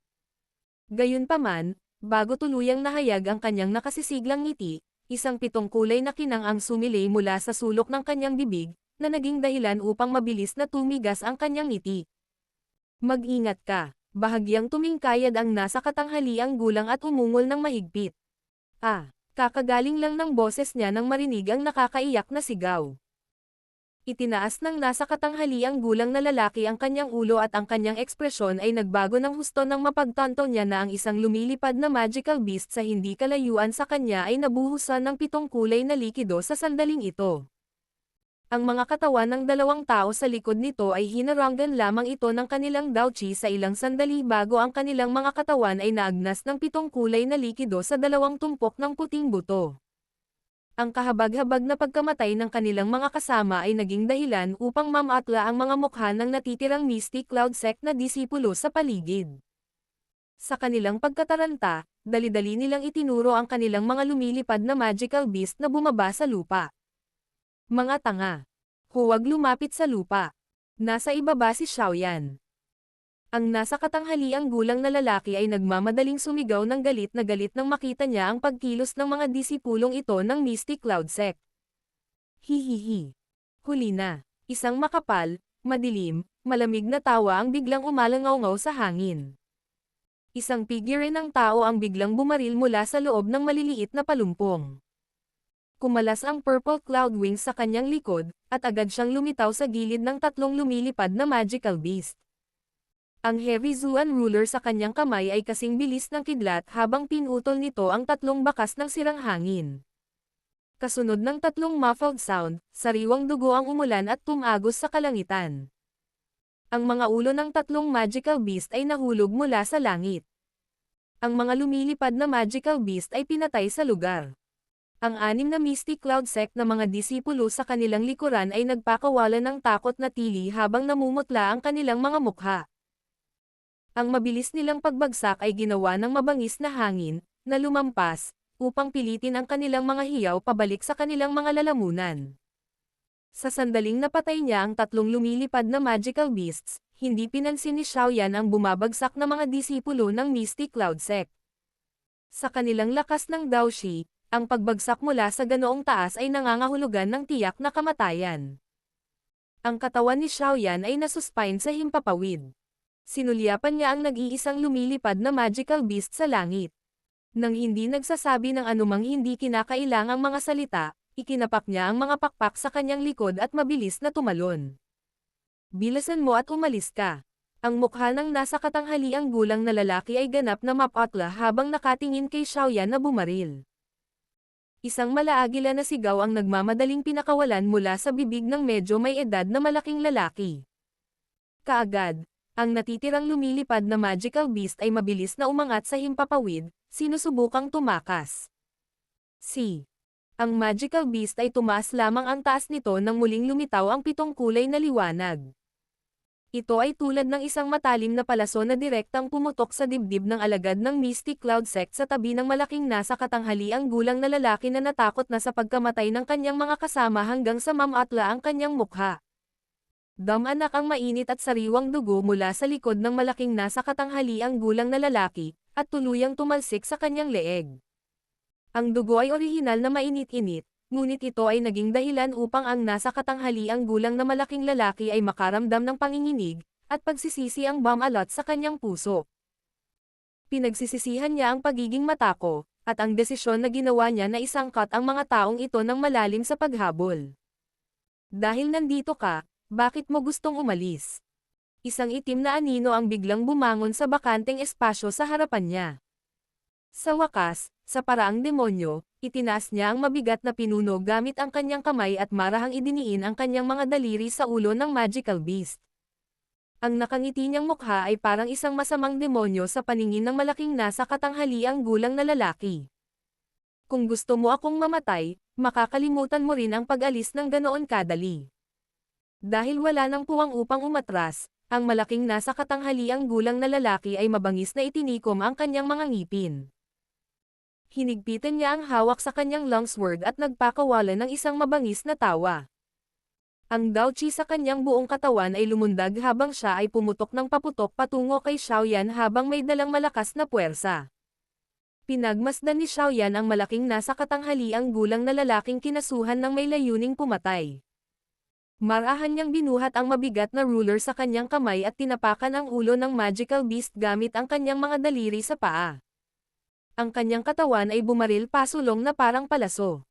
Gayunpaman, bago tuluyang nahayag ang kanyang nakasisiglang ngiti, isang 7 kulay na kinang ang sumilay mula sa sulok ng kanyang bibig, na naging dahilan upang mabilis na tumigas ang kanyang ngiti. Mag-ingat ka, bahagyang tumingkayad ang nasa katanghaliang gulang at umungol ng mahigpit. Kakagaling lang ng boses niya nang marinig ang nakakaiyak na sigaw. Itinaas ng nasa katanghaliang gulang na lalaki ang kanyang ulo at ang kanyang ekspresyon ay nagbago ng husto nang mapagtanto niya na ang isang lumilipad na magical beast sa hindi kalayuan sa kanya ay nabuhusan ng 7 kulay na likido sa sandaling ito. Ang mga katawan ng 2 tao sa likod nito ay hinarangan lamang ito ng kanilang Dao Chi sa ilang sandali bago ang kanilang mga katawan ay naagnas ng 7 kulay na likido sa 2 tumpok ng puting buto. Ang kahabag-habag na pagkamatay ng kanilang mga kasama ay naging dahilan upang mamatla ang mga mukha ng natitirang Mystic Cloud Sect na disipulo sa paligid. Sa kanilang pagkataranta, dali-dali nilang itinuro ang kanilang mga lumilipad na magical beast na bumaba sa lupa. Mga tanga! Huwag lumapit sa lupa. Nasa ibaba si Xiaoyan. Ang nasa katanghaliang gulang na lalaki ay nagmamadaling sumigaw ng galit na galit nang makita niya ang pagkilos ng mga disipulong ito ng Mystic Cloud Sect. Hihihi. Huli na. Isang makapal, madilim, malamig na tawa ang biglang umalangaw-ngaw sa hangin. Isang figure ng tao ang biglang bumaril mula sa loob ng maliliit na palumpong. Kumalas ang purple cloud wings sa kanyang likod, at agad siyang lumitaw sa gilid ng tatlong lumilipad na magical beast. Ang Heavy Zuan ruler sa kanyang kamay ay kasing bilis ng kidlat habang pinutol nito ang tatlong bakas ng sirang hangin. Kasunod ng tatlong muffled sound, sariwang dugo ang umulan at tumagos sa kalangitan. Ang mga ulo ng tatlong magical beast ay nahulog mula sa langit. Ang mga lumilipad na magical beast ay pinatay sa lugar. Ang 6 na Mystic Cloud Sect na mga disipulo sa kanilang likuran ay nagpakawalan ng takot na tili habang namumutla ang kanilang mga mukha. Ang mabilis nilang pagbagsak ay ginawa ng mabangis na hangin, na lumampas, upang pilitin ang kanilang mga hiyaw pabalik sa kanilang mga lalamunan. Sa sandaling napatay niya ang tatlong lumilipad na magical beasts, hindi pinansin ni Xiaoyan ang bumabagsak na mga disipulo ng Mystic Cloud Sect. Sa kanilang lakas ng Daoshi, ang pagbagsak mula sa ganoong taas ay nangangahulugan ng tiyak na kamatayan. Ang katawan ni Xiaoyan ay nasuspine sa himpapawid. Sinulyapan niya ang nag-iisang lumilipad na magical beast sa langit. Nang hindi nagsasabi ng anumang hindi kinakailangang mga salita, ikinapak niya ang mga pakpak sa kanyang likod at mabilis na tumalon. Bilisan mo at umalis ka. Ang mukha ng nasa katanghaliang gulang na lalaki ay ganap na mapatla habang nakatingin kay Xiaoyan na bumaril. Isang malaagila na sigaw ang nagmamadaling pinakawalan mula sa bibig ng medyo may edad na malaking lalaki. Kaagad, ang natitirang lumilipad na magical beast ay mabilis na umangat sa himpapawid, sinusubukang tumakas. Ang magical beast ay tumaas lamang ang taas nito nang muling lumitaw ang 7 kulay na liwanag. Ito ay tulad ng isang matalim na palaso na direktang pumutok sa dibdib ng alagad ng Mystic Cloud Sect sa tabi ng malaking nasa katanghaliang gulang na lalaki na natakot na sa pagkamatay ng kanyang mga kasama hanggang sa mamatla ang kanyang mukha. Damanak ang mainit at sariwang dugo mula sa likod ng malaking nasa katanghaliang gulang na lalaki, at tuluyang tumalsik sa kanyang leeg. Ang dugo ay orihinal na mainit-init, ngunit ito ay naging dahilan upang ang nasa katanghaliang gulang na malaking lalaki ay makaramdam ng panginginig, at pagsisisi ang bamalot sa kanyang puso. Pinagsisisihan niya ang pagiging matako, at ang desisyon na ginawa niya na isangkat ang mga taong ito ng malalim sa paghabol. Dahil nandito ka, bakit mo gustong umalis? Isang itim na anino ang biglang bumangon sa bakanteng espasyo sa harapan niya. Sa wakas, sa paraang demonyo, itinaas niya ang mabigat na pinuno gamit ang kanyang kamay at marahang idiniin ang kanyang mga daliri sa ulo ng magical beast. Ang nakangiti niyang mukha ay parang isang masamang demonyo sa paningin ng malaking nasa katanghaliang gulang na lalaki. Kung gusto mo akong mamatay, makakalimutan mo rin ang pag-alis ng ganoon kadali. Dahil wala nang puwang upang umatras, ang malaking nasa katanghaliang gulang na lalaki ay mabangis na itinikom ang kanyang mga ngipin. Hinigpitan niya ang hawak sa kanyang longsword at nagpakawala ng isang mabangis na tawa. Ang Daochi sa kanyang buong katawan ay lumundag habang siya ay pumutok ng paputok patungo kay Xiaoyan habang may dalang malakas na puwersa. Pinagmasdan ni Xiaoyan ang malaking nasa katanghaliang gulang na lalaking kinasuhan ng may layuning pumatay. Marahan niyang binuhat ang mabigat na ruler sa kanyang kamay at tinapakan ang ulo ng magical beast gamit ang kanyang mga daliri sa paa. Ang kanyang katawan ay bumaril pasulong na parang palaso.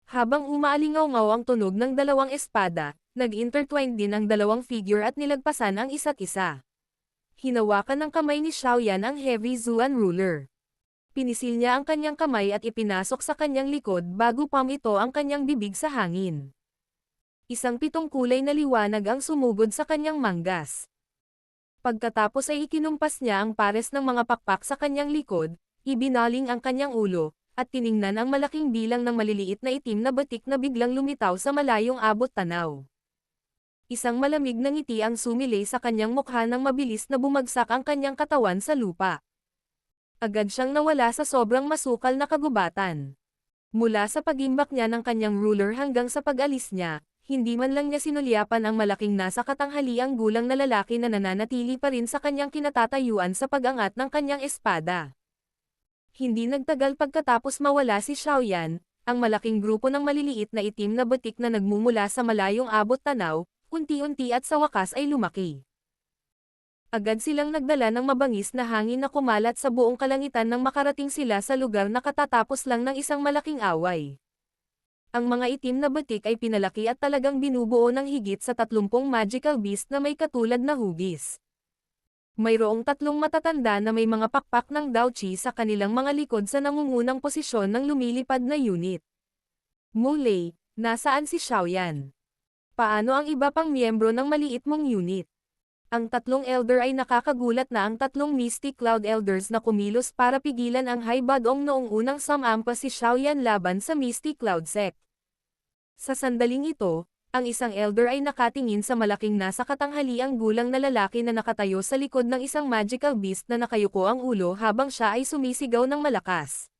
Habang umaalingaw-ngaw ang tunog ng dalawang espada, nag-intertwine din ang dalawang figure at nilagpasan ang isa't isa. Hinawakan ng kamay ni Xiaoyan ang Heavy Zuan ruler. Pinisil niya ang kanyang kamay at ipinasok sa kanyang likod bago ito ang kanyang bibig sa hangin. Isang 7 kulay na liwanag ang sumugod sa kanyang manggas. Pagkatapos ay ikinumpas niya ang pares ng mga pakpak sa kanyang likod, ibinaling ang kanyang ulo, at tiningnan ang malaking bilang ng maliliit na itim na batik na biglang lumitaw sa malayong abot tanaw. Isang malamig na ngiti ang sumilay sa kanyang mukha nang mabilis na bumagsak ang kanyang katawan sa lupa. Agad siyang nawala sa sobrang masukal na kagubatan. Mula sa pagimbak niya ng kanyang ruler hanggang sa pag-alis niya, Hindi man lang niya sinulyapan ang malaking nasa katanghaliang gulang na lalaki na nananatili pa rin sa kanyang kinatatayuan sa pag-angat ng kanyang espada. Hindi nagtagal pagkatapos mawala si Xiaoyan, ang malaking grupo ng maliliit na itim na batik na nagmumula sa malayong abot tanaw, unti-unti at sa wakas ay lumaki. Agad silang nagdala ng mabangis na hangin na kumalat sa buong kalangitan nang makarating sila sa lugar na katatapos lang ng isang malaking away. Ang mga itim na batik ay pinalaki at talagang binubuo ng higit sa 30 magical beast na may katulad na hugis. Mayroong 3 matatanda na may mga pakpak ng Daochi sa kanilang mga likod sa nangungunang posisyon ng lumilipad na unit. Muley, nasaan si Xiaoyan? Paano ang iba pang miyembro ng maliit mong unit? Ang 3 elder ay nakakagulat na ang 3 Mystic Cloud Elders na kumilos para pigilan ang High Badong noong unang sumampa si Xiaoyan laban sa Mystic Cloud Sect. Sa sandaling ito, ang isang elder ay nakatingin sa malaking nasa katanghaliang gulang na lalaki na nakatayo sa likod ng isang magical beast na nakayuko ang ulo habang siya ay sumisigaw ng malakas.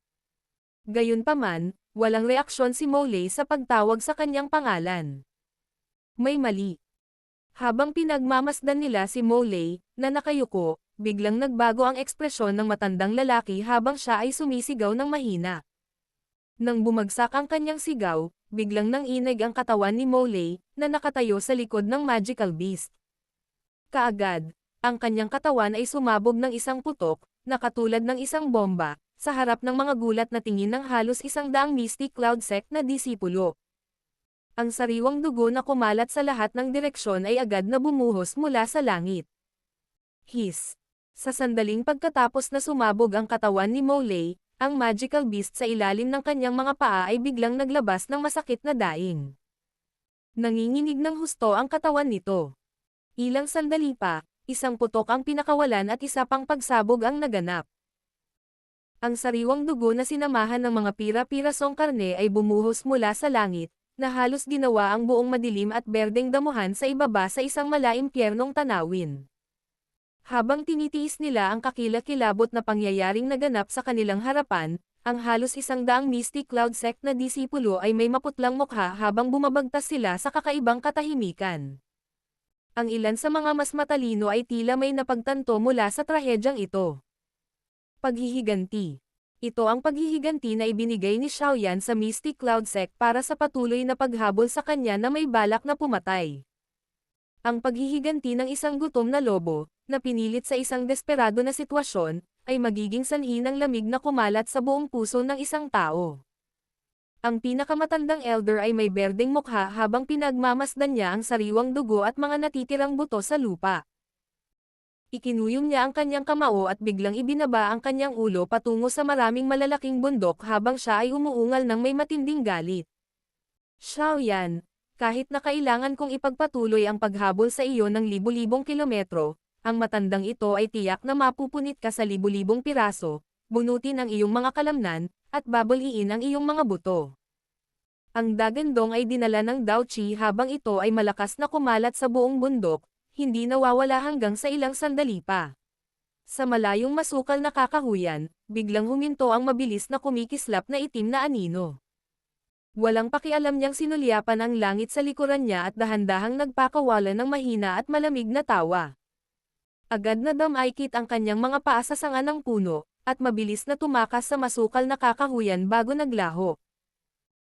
Gayunpaman, walang reaksyon si Molay sa pagtawag sa kanyang pangalan. May mali. Habang pinagmamasdan nila si Molay, na nakayuko, biglang nagbago ang ekspresyon ng matandang lalaki habang siya ay sumisigaw ng mahina. Nang bumagsak ang kanyang sigaw, biglang nanginig ang katawan ni Molay, na nakatayo sa likod ng magical beast. Kaagad, ang kanyang katawan ay sumabog ng isang putok, na katulad ng isang bomba, sa harap ng mga gulat na tingin ng halos 100 Mystic Cloud Sect na disipulo. Ang sariwang dugo na kumalat sa lahat ng direksyon ay agad na bumuhos mula sa langit. Hiss! Sa sandaling pagkatapos na sumabog ang katawan ni Molay, ang magical beast sa ilalim ng kanyang mga paa ay biglang naglabas ng masakit na daing. Nanginginig ng husto ang katawan nito. Ilang sandali pa, isang putok ang pinakawalan at isa pang pagsabog ang naganap. Ang sariwang dugo na sinamahan ng mga pira-pirasong karne ay bumuhos mula sa langit, na halos ginawa ang buong madilim at berdeng damuhan sa ibaba sa isang malaimpyernong tanawin. Habang tinitiis nila ang kakilakilabot na pangyayaring naganap sa kanilang harapan, ang halos 100 Mystic Cloud Sect na disipulo ay may maputlang mukha habang bumabagtas sila sa kakaibang katahimikan. Ang ilan sa mga mas matalino ay tila may napagtanto mula sa trahedyang ito. Paghihiganti. Ito ang paghihiganti na ibinigay ni Xiaoyan sa Mystic Cloud Sect para sa patuloy na paghabol sa kanya na may balak na pumatay. Ang paghihiganti ng isang gutom na lobo, na pinilit sa isang desperado na sitwasyon, ay magiging sanhi ng lamig na kumalat sa buong puso ng isang tao. Ang pinakamatandang elder ay may berdeng mukha habang pinagmamasdan niya ang sariwang dugo at mga natitirang buto sa lupa. Ikinuyom niya ang kanyang kamao at biglang ibinaba ang kanyang ulo patungo sa maraming malalaking bundok habang siya ay umuungal ng may matinding galit. Xiaoyan, kahit na kailangan kong ipagpatuloy ang paghabol sa iyo ng libu-libong kilometro, ang matandang ito ay tiyak na mapupunit ka sa libu-libong piraso, bunutin ang iyong mga kalamnan, at babaliin ang iyong mga buto. Ang dagandong ay dinala ng Daochi habang ito ay malakas na kumalat sa buong bundok, hindi nawawala hanggang sa ilang sandali pa. Sa malayong masukal na kakahuyan, biglang huminto ang mabilis na kumikislap na itim na anino. Walang pakialam niyang sinulyapan ang langit sa likuran niya at dahan-dahang nagpakawala ng mahina at malamig na tawa. Agad na damaykit ang kanyang mga paa sa sanga ng puno, at mabilis na tumakas sa masukal na kakahuyan bago naglaho.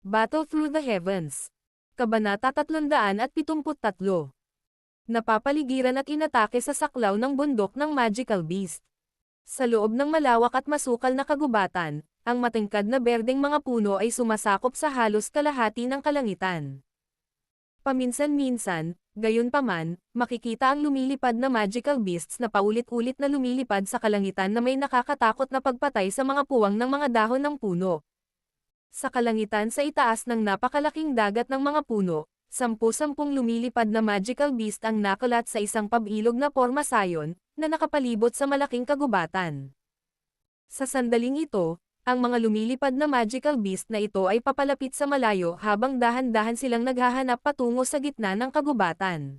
Battle Through the Heavens. Kabanata 373. Napapaligiran at inatake sa saklaw ng bundok ng magical beast. Sa loob ng malawak at masukal na kagubatan, ang matingkad na berdeng mga puno ay sumasakop sa halos kalahati ng kalangitan. Paminsan-minsan, gayunpaman, makikita ang lumilipad na magical beasts na paulit-ulit na lumilipad sa kalangitan na may nakakatakot na pagpatay sa mga puwang ng mga dahon ng puno. Sa kalangitan sa itaas ng napakalaking dagat ng mga puno, 10-10 lumilipad na magical beast ang nakulat sa isang pabilog na porma sayon, na nakapalibot sa malaking kagubatan. Sa sandaling ito, ang mga lumilipad na magical beast na ito ay papalapit sa malayo habang dahan-dahan silang naghahanap patungo sa gitna ng kagubatan.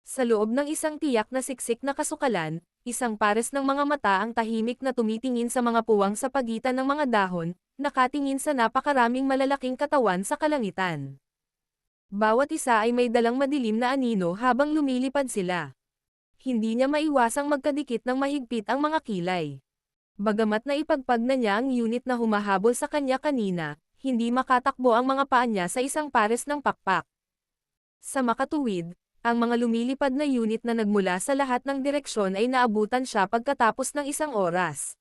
Sa loob ng isang tiyak na siksik na kasukalan, isang pares ng mga mata ang tahimik na tumitingin sa mga puwang sa pagitan ng mga dahon, nakatingin sa napakaraming malalaking katawan sa kalangitan. Bawat isa ay may dalang madilim na anino habang lumilipad sila. Hindi niya maiwasang magkadikit ng mahigpit ang mga kilay. Bagamat naipagpag na niya ang unit na humahabol sa kanya kanina, hindi makatakbo ang mga paa niya sa isang pares ng pakpak. Sa makatuwid, ang mga lumilipad na unit na nagmula sa lahat ng direksyon ay naabutan siya pagkatapos ng isang oras.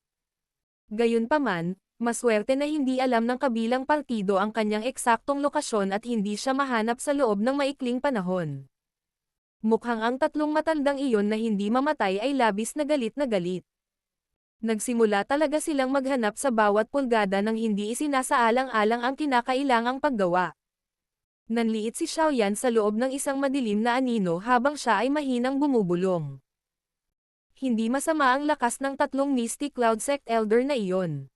Gayunpaman, maswerte na hindi alam ng kabilang partido ang kanyang eksaktong lokasyon at hindi siya mahanap sa loob ng maikling panahon. Mukhang ang tatlong matandang iyon na hindi mamatay ay labis na galit na galit. Nagsimula talaga silang maghanap sa bawat pulgada nang hindi isinasaalang-alang ang kinakailangang paggawa. Nanliit si Xiaoyan sa loob ng isang madilim na anino habang siya ay mahinang bumubulong. Hindi masama ang lakas ng tatlong Mystic Cloud Sect Elder na iyon.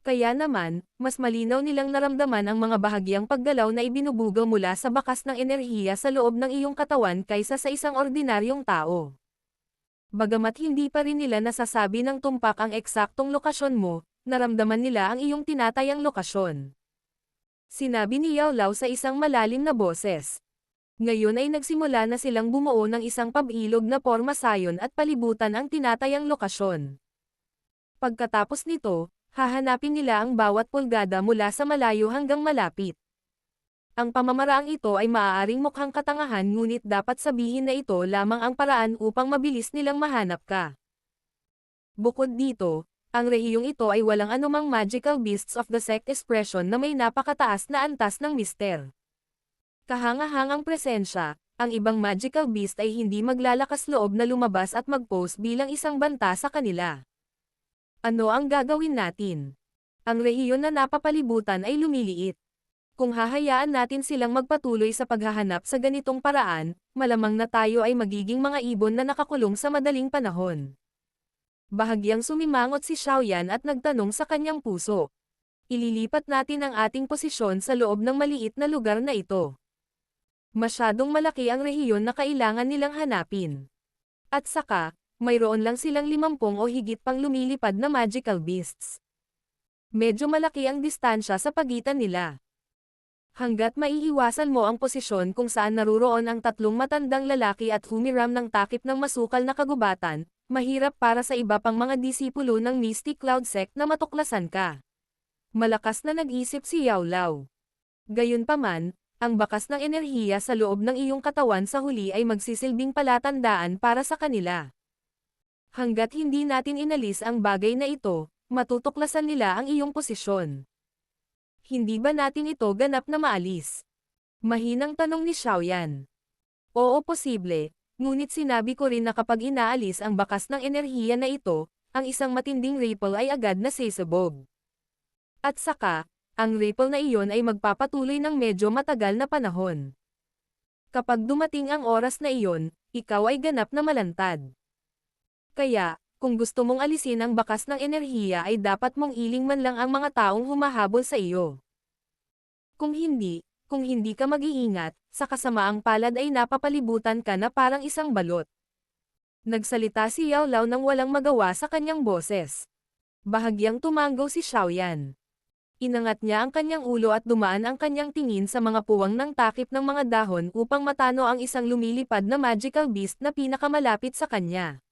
Kaya naman, mas malinaw nilang naramdaman ang mga bahagyang paggalaw na ibinubuga mula sa bakas ng enerhiya sa loob ng iyong katawan kaysa sa isang ordinaryong tao. Bagamat hindi pa rin nila nasasabi ng tumpak ang eksaktong lokasyon mo, naramdaman nila ang iyong tinatayang lokasyon. Sinabi ni Yao Lao sa isang malalim na boses. Ngayon ay nagsimula na silang bumuo ng isang pabilog na porma sayon at palibutan ang tinatayang lokasyon. Pagkatapos nito, hahanapin nila ang bawat pulgada mula sa malayo hanggang malapit. Ang pamamaraang ito ay maaaring mukhang katangahan ngunit dapat sabihin na ito lamang ang paraan upang mabilis nilang mahanap ka. Bukod dito, ang rehiyong ito ay walang anumang magical beasts of the sect expression na may napakataas na antas ng mister. Kahangahangang presensya, ang ibang magical beast ay hindi maglalakas loob na lumabas at mag-pose bilang isang banta sa kanila. Ano ang gagawin natin? Ang rehiyon na napapalibutan ay lumiliit. Kung hahayaan natin silang magpatuloy sa paghahanap sa ganitong paraan, malamang na tayo ay magiging mga ibon na nakakulong sa madaling panahon. Bahagyang sumimangot si Xiaoyan at nagtanong sa kanyang puso. Ililipat natin ang ating posisyon sa loob ng maliit na lugar na ito. Masyadong malaki ang rehiyon na kailangan nilang hanapin. At saka, mayroon lang silang 50 o higit pang lumilipad na magical beasts. Medyo malaki ang distansya sa pagitan nila. Hanggat maiiwasan mo ang posisyon kung saan naruroon ang tatlong matandang lalaki at humiram ng takip ng masukal na kagubatan, mahirap para sa iba pang mga disipulo ng Mystic Cloud Sect na matuklasan ka. Malakas na nag-isip si Yao Lao. Gayunpaman, ang bakas ng enerhiya sa loob ng iyong katawan sa huli ay magsisilbing palatandaan para sa kanila. Hanggat hindi natin inalis ang bagay na ito, matutuklasan nila ang iyong posisyon. Hindi ba natin ito ganap na maalis? Mahinang tanong ni Xiaoyan. Oo, posible, ngunit sinabi ko rin na kapag inaalis ang bakas ng enerhiya na ito, ang isang matinding ripple ay agad na sisabog. At saka, ang ripple na iyon ay magpapatuloy ng medyo matagal na panahon. Kapag dumating ang oras na iyon, ikaw ay ganap na malantad. Kaya, kung gusto mong alisin ang bakas ng enerhiya ay dapat mong iling man lang ang mga taong humahabol sa iyo. Kung hindi ka mag-iingat, sa kasamaang palad ay napapalibutan ka na parang isang balot. Nagsalita si Yao Lao nang walang magawa sa kanyang boses. Bahagyang tumanggaw si Xiaoyan. Inangat niya ang kanyang ulo at dumaan ang kanyang tingin sa mga puwang ng takip ng mga dahon upang matano ang isang lumilipad na magical beast na pinakamalapit sa kanya.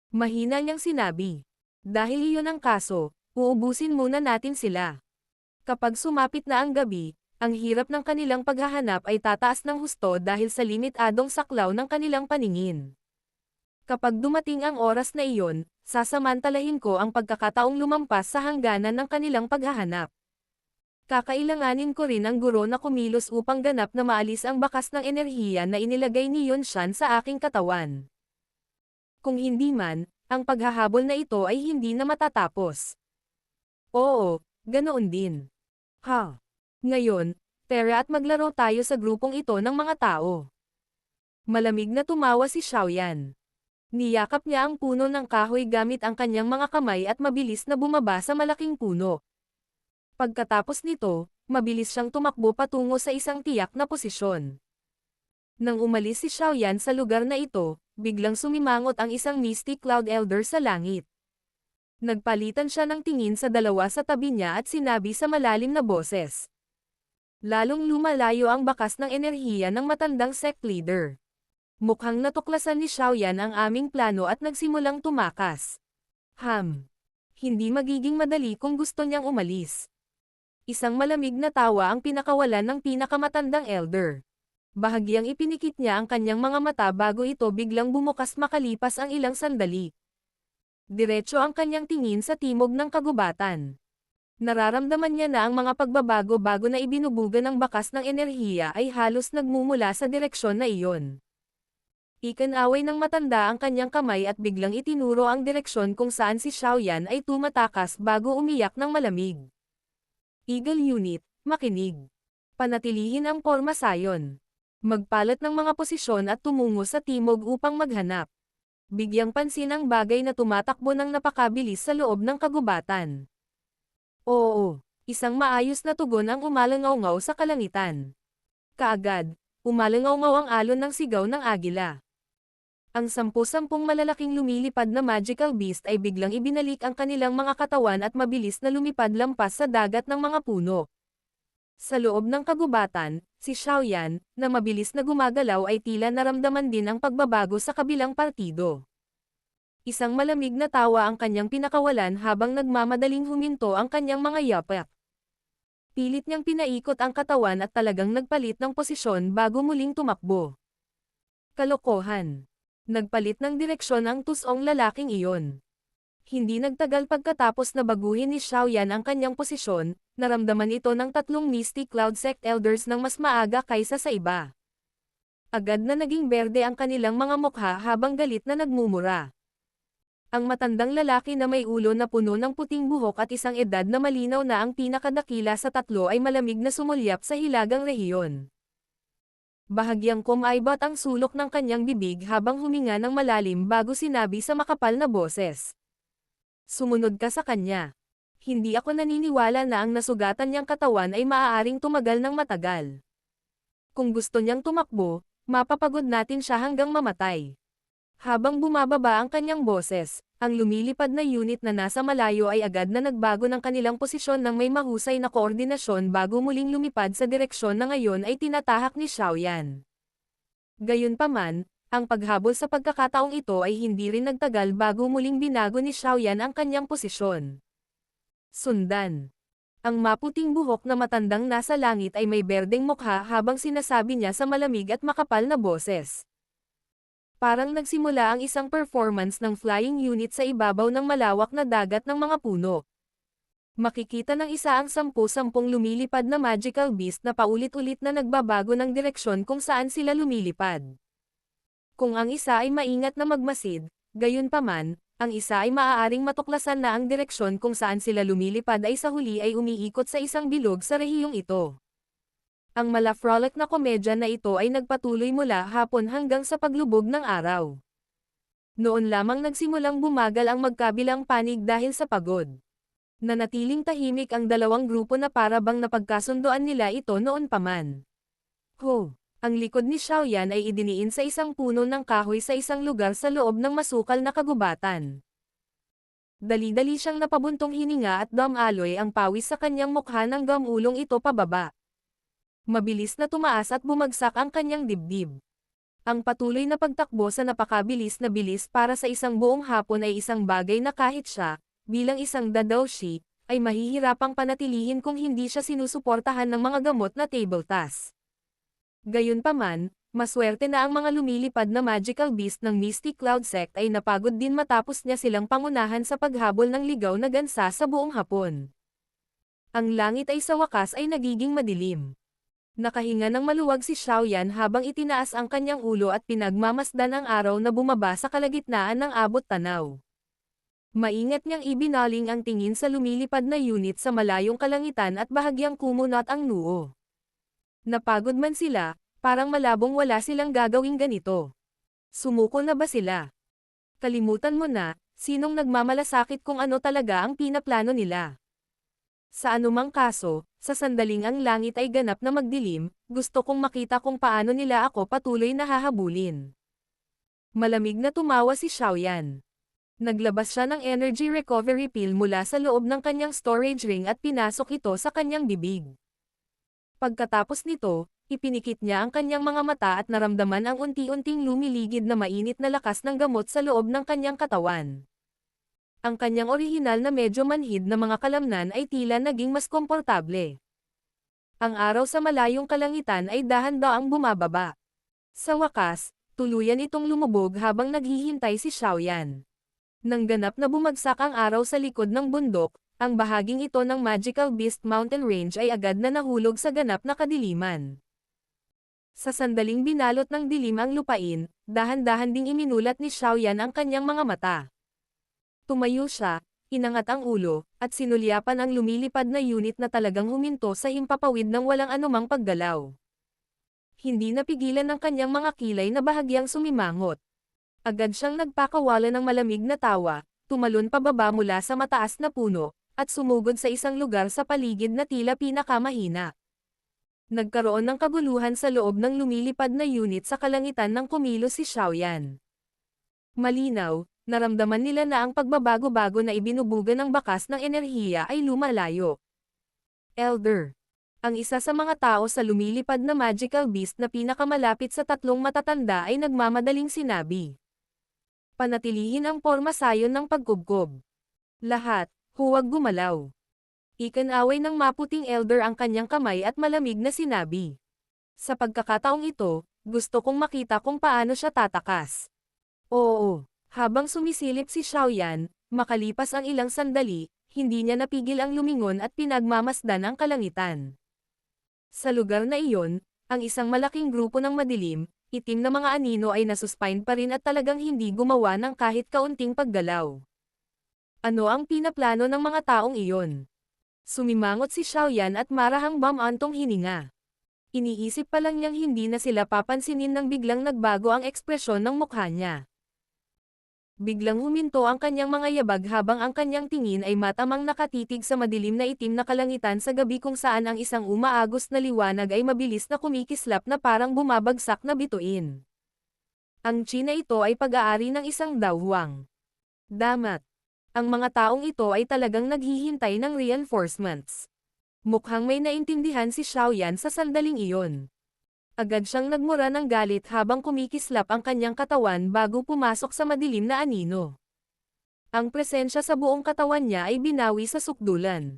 Mahina niyang sinabi. Dahil iyon ang kaso, uubusin muna natin sila. Kapag sumapit na ang gabi, ang hirap ng kanilang paghahanap ay tataas ng husto dahil sa limitadong saklaw ng kanilang paningin. Kapag dumating ang oras na iyon, sasamantalahin ko ang pagkakataong lumampas sa hangganan ng kanilang paghahanap. Kakailanganin ko rin ang guro na kumilos upang ganap na maalis ang bakas ng enerhiya na inilagay ni Yunshan sa aking katawan. Kung hindi man, ang paghahabol na ito ay hindi na matatapos. Oo, ganoon din. Ngayon, tara at maglaro tayo sa grupong ito ng mga tao. Malamig na tumawa si Xiaoyan. Niyakap niya ang puno ng kahoy gamit ang kanyang mga kamay at mabilis na bumaba sa malaking puno. Pagkatapos nito, mabilis siyang tumakbo patungo sa isang tiyak na posisyon. Nang umalis si Xiaoyan sa lugar na ito, biglang sumimangot ang isang Mystic Cloud Elder sa langit. Nagpalitan siya ng tingin sa dalawa sa tabi niya at sinabi sa malalim na boses. Lalong lumalayo ang bakas ng enerhiya ng matandang sect leader. Mukhang natuklasan ni Xiaoyan ang aming plano at nagsimulang tumakas. Hindi magiging madali kung gusto niyang umalis. Isang malamig na tawa ang pinakawalan ng pinakamatandang elder. Bahagyang ipinikit niya ang kanyang mga mata bago ito biglang bumukas makalipas ang ilang sandali. Diretso ang kanyang tingin sa timog ng kagubatan. Nararamdaman niya na ang mga pagbabago bago na ibinubuga ng bakas ng enerhiya ay halos nagmumula sa direksyon na iyon. Ikinaway ng matanda ang kanyang kamay at biglang itinuro ang direksyon kung saan si Xiaoyan ay tumatakas bago umiyak ng malamig. Eagle Unit, makinig. Panatilihin ang porma sayon. Magpalat ng mga posisyon at tumungo sa timog upang maghanap. Bigyang pansin ang bagay na tumatakbo ng napakabilis sa loob ng kagubatan. Oo, isang maayos na tugon ang umalangaw-ngaw sa kalangitan. Kaagad, umalangaw-ngaw ang alon ng sigaw ng agila. Ang 10-10 malalaking lumilipad na magical beast ay biglang ibinalik ang kanilang mga katawan at mabilis na lumipad lampas sa dagat ng mga puno. Sa loob ng kagubatan, si Xiaoyan, na mabilis na gumagalaw ay tila naramdaman din ang pagbabago sa kabilang partido. Isang malamig na tawa ang kanyang pinakawalan habang nagmamadaling huminto ang kanyang mga yapak. Pilit niyang pinaikot ang katawan at talagang nagpalit ng posisyon bago muling tumakbo. Kalokohan. Nagpalit ng direksyon ang tusong lalaking iyon. Hindi nagtagal pagkatapos na baguhin ni Xiaoyan ang kanyang posisyon, naramdaman ito ng 3 Misty Cloud Sect Elders ng mas maaga kaysa sa iba. Agad na naging berde ang kanilang mga mukha habang galit na nagmumura. Ang matandang lalaki na may ulo na puno ng puting buhok at isang edad na malinaw na ang pinakadakila sa tatlo ay malamig na sumulyap sa hilagang rehiyon. Bahagyang kumaibot ang sulok ng kanyang bibig habang huminga ng malalim bago sinabi sa makapal na boses. Sumunod ka sa kanya. Hindi ako naniniwala na ang nasugatan niyang katawan ay maaaring tumagal ng matagal. Kung gusto niyang tumakbo, mapapagod natin siya hanggang mamatay. Habang bumababa ang kanyang boses, ang lumilipad na unit na nasa malayo ay agad na nagbago ng kanilang posisyon ng may mahusay na koordinasyon bago muling lumipad sa direksyon na ngayon ay tinatahak ni Xiaoyan. Gayunpaman, ang paghabol sa pagkakataong ito ay hindi rin nagtagal bago muling binago ni Xiaoyan ang kanyang posisyon. Sundan. Ang maputing buhok na matandang nasa langit ay may berdeng mukha habang sinasabi niya sa malamig at makapal na boses. Parang nagsimula ang isang performance ng flying unit sa ibabaw ng malawak na dagat ng mga puno. Makikita ng isa ang 10-10 lumilipad na magical beast na paulit-ulit na nagbabago ng direksyon kung saan sila lumilipad. Kung ang isa ay maingat na magmasid, gayunpaman, ang isa ay maaaring matuklasan na ang direksyon kung saan sila lumilipad ay sa huli ay umiikot sa isang bilog sa rehiyong ito. Ang malafrolic na komedya na ito ay nagpatuloy mula hapon hanggang sa paglubog ng araw. Noon lamang nagsimulang bumagal ang magkabilang panig dahil sa pagod. Nanatiling tahimik ang dalawang grupo na para bang napagkasundoan nila ito noon pa man. Ang likod ni Xiaoyan ay idiniin sa isang puno ng kahoy sa isang lugar sa loob ng masukal na kagubatan. Dali-dali siyang napabuntong hininga at dumaloy ang pawis sa kanyang mukha ng gamulong ito pababa. Mabilis na tumaas at bumagsak ang kanyang dibdib. Ang patuloy na pagtakbo sa napakabilis na bilis para sa isang buong hapon ay isang bagay na kahit siya, bilang isang dadoushi, ay mahihirapang panatilihin kung hindi siya sinusuportahan ng mga gamot na table task. Gayunpaman, maswerte na ang mga lumilipad na magical beast ng Misty Cloud Sect ay napagod din matapos niya silang pangunahan sa paghabol ng ligaw na gansa sa buong hapon. Ang langit ay sa wakas ay nagiging madilim. Nakahinga ng maluwag si Xiaoyan habang itinaas ang kanyang ulo at pinagmamasdan ang araw na bumaba sa kalagitnaan ng abot tanaw. Maingat niyang ibinaling ang tingin sa lumilipad na unit sa malayong kalangitan at bahagyang kumunot ang noo. Napagod man sila, parang malabong wala silang gagawing ganito. Sumuko na ba sila? Kalimutan mo na, sinong nagmamalasakit kung ano talaga ang pinaplano nila. Sa anumang kaso, sa sandaling ang langit ay ganap na magdilim, gusto kong makita kung paano nila ako patuloy na hahabulin. Malamig na tumawa si Xiaoyan. Naglabas siya ng energy recovery pill mula sa loob ng kanyang storage ring at pinasok ito sa kanyang bibig. Pagkatapos nito, ipinikit niya ang kanyang mga mata at naramdaman ang unti-unting lumiligid na mainit na lakas ng gamot sa loob ng kanyang katawan. Ang kanyang orihinal na medyo manhid na mga kalamnan ay tila naging mas komportable. Ang araw sa malayong kalangitan ay dahan-daang bumababa. Sa wakas, tuluyan itong lumubog habang naghihintay si Xiaoyan. Nang ganap na bumagsak ang araw sa likod ng bundok, ang bahaging ito ng Magical Beast Mountain Range ay agad na nahulog sa ganap na kadiliman. Sa sandaling binalot ng dilim ang lupain, dahan-dahan ding iminulat ni Xiaoyan ang kanyang mga mata. Tumayo siya, inangat ang ulo, at sinulyapan ang lumilipad na unit na talagang huminto sa himpapawid ng walang anumang paggalaw. Hindi napigilan ng kanyang mga kilay na bahagyang sumimangot. Agad siyang nagpakawala ng malamig na tawa, tumalon pababa mula sa mataas na puno, at sumugod sa isang lugar sa paligid na tila pinakamahina. Nagkaroon ng kaguluhan sa loob ng lumilipad na unit sa kalangitan nang kumilos si Xiaoyan. Malinaw, naramdaman nila na ang pagbabago-bago na ibinubuga ng bakas ng enerhiya ay lumalayo. Elder. Ang isa sa mga tao sa lumilipad na magical beast na pinakamalapit sa tatlong matatanda ay nagmamadaling sinabi. Panatilihin ang porma sayon ng pagkubkob. Lahat, huwag gumalaw. Ikanaway ng maputing elder ang kanyang kamay at malamig na sinabi. Sa pagkakataong ito, gusto kong makita kung paano siya tatakas. Oo, habang sumisilip si Xiaoyan, makalipas ang ilang sandali, hindi niya napigil ang lumingon at pinagmamasdan ang kalangitan. Sa lugar na iyon, ang isang malaking grupo ng madilim, itim na mga anino ay nasuspine pa rin at talagang hindi gumawa ng kahit kaunting paggalaw. Ano ang pinaplano ng mga taong iyon? Sumimangot si Xiaoyan at marahang bumantong hininga. Iniisip pa lang niyang hindi na sila papansinin nang biglang nagbago ang ekspresyon ng mukha niya. Biglang huminto ang kanyang mga yabag habang ang kanyang tingin ay matamang nakatitig sa madilim na itim na kalangitan sa gabi kung saan ang isang umaagos na liwanag ay mabilis na kumikislap na parang bumabagsak na bituin. Ang China ito ay pag-aari ng isang dawhuang. Damat. Ang mga taong ito ay talagang naghihintay ng reinforcements. Mukhang may naintindihan si Xiaoyan sa sandaling iyon. Agad siyang nagmura ng galit habang kumikislap ang kanyang katawan bago pumasok sa madilim na anino. Ang presensya sa buong katawan niya ay binawi sa sukdulan.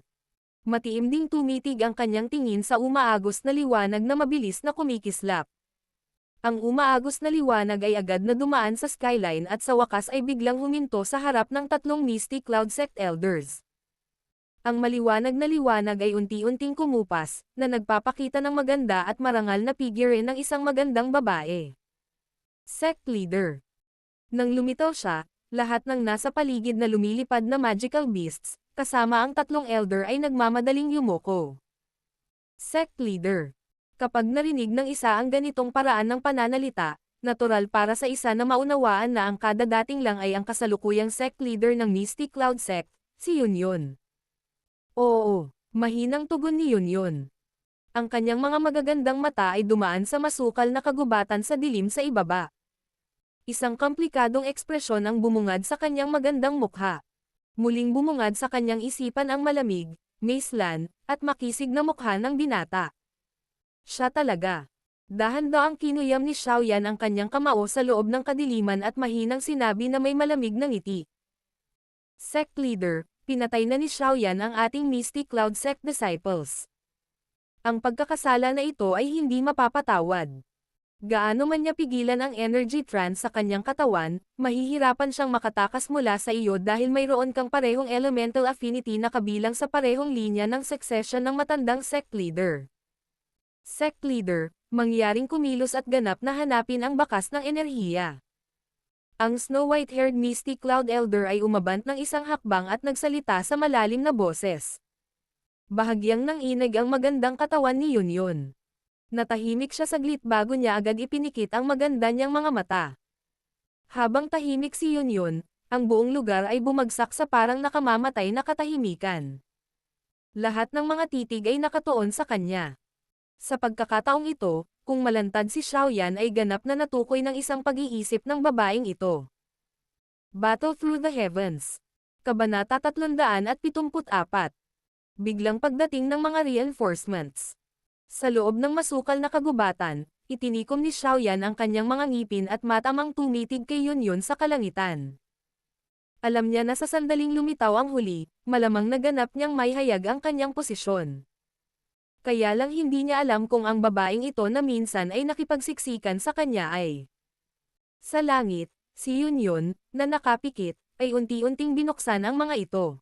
Matiim ding tumitig ang kanyang tingin sa umaagos na liwanag na mabilis na kumikislap. Ang umaagos na liwanag ay agad na dumaan sa skyline at sa wakas ay biglang huminto sa harap ng tatlong Misty Cloud Sect Elders. Ang maliwanag na liwanag ay unti-unting kumupas, na nagpapakita ng maganda at marangal na figure ng isang magandang babae. Sect Leader. Nang lumitaw siya, lahat ng nasa paligid na lumilipad na magical beasts, kasama ang tatlong elder ay nagmamadaling yumuko. Sect Leader. Kapag narinig ng isa ang ganitong paraan ng pananalita, natural para sa isa na maunawaan na ang kada dating lang ay ang kasalukuyang sect leader ng Misty Cloud Sect, si Yunyun. Oo, mahinang tugon ni Yunyun. Ang kanyang mga magagandang mata ay dumaan sa masukal na kagubatan sa dilim sa ibaba. Isang komplikadong ekspresyon ang bumungad sa kanyang magandang mukha. Muling bumungad sa kanyang isipan ang malamig, maislan, at makisig na mukha ng binata. Siya talaga. Dahan-daang kinuyam ni Xiaoyan ang kanyang kamao sa loob ng kadiliman at mahinang sinabi na may malamig na ngiti. Sect Leader, pinatay na ni Xiaoyan ang ating Misty Cloud Sect disciples. Ang pagkakasala na ito ay hindi mapapatawad. Gaano man niya pigilan ang energy trance sa kanyang katawan, mahihirapan siyang makatakas mula sa iyo dahil mayroon kang parehong elemental affinity na kabilang sa parehong linya ng succession ng matandang sect leader. Sect leader, mangyaring kumilos at ganap na hanapin ang bakas ng enerhiya. Ang Snow White-haired Misty Cloud Elder ay umabant ng isang hakbang at nagsalita sa malalim na boses. Bahagyang nanginig ang magandang katawan ni Yunyun. Natahimik siya saglit bago niya agad ipinikit ang maganda niyang mga mata. Habang tahimik si Yunyun, ang buong lugar ay bumagsak sa parang nakamamatay na katahimikan. Lahat ng mga titig ay nakatuon sa kanya. Sa pagkakataong ito, kung malantad si Xiaoyan ay ganap na natukoy ng isang pag-iisip ng babaeng ito. Battle Through the Heavens. Kabanata 374. Biglang pagdating ng mga reinforcements. Sa loob ng masukal na kagubatan, itinikom ni Xiaoyan ang kanyang mga ngipin at matamang tumitig kay Yun sa kalangitan. Alam niya na sa sandaling lumitaw ang huli, malamang naganap niyang may hayag ang kanyang posisyon. Kaya lang hindi niya alam kung ang babaeng ito na minsan ay nakipagsiksikan sa kanya ay. Sa langit, si Yun, na nakapikit, ay unti-unting binuksan ang mga ito.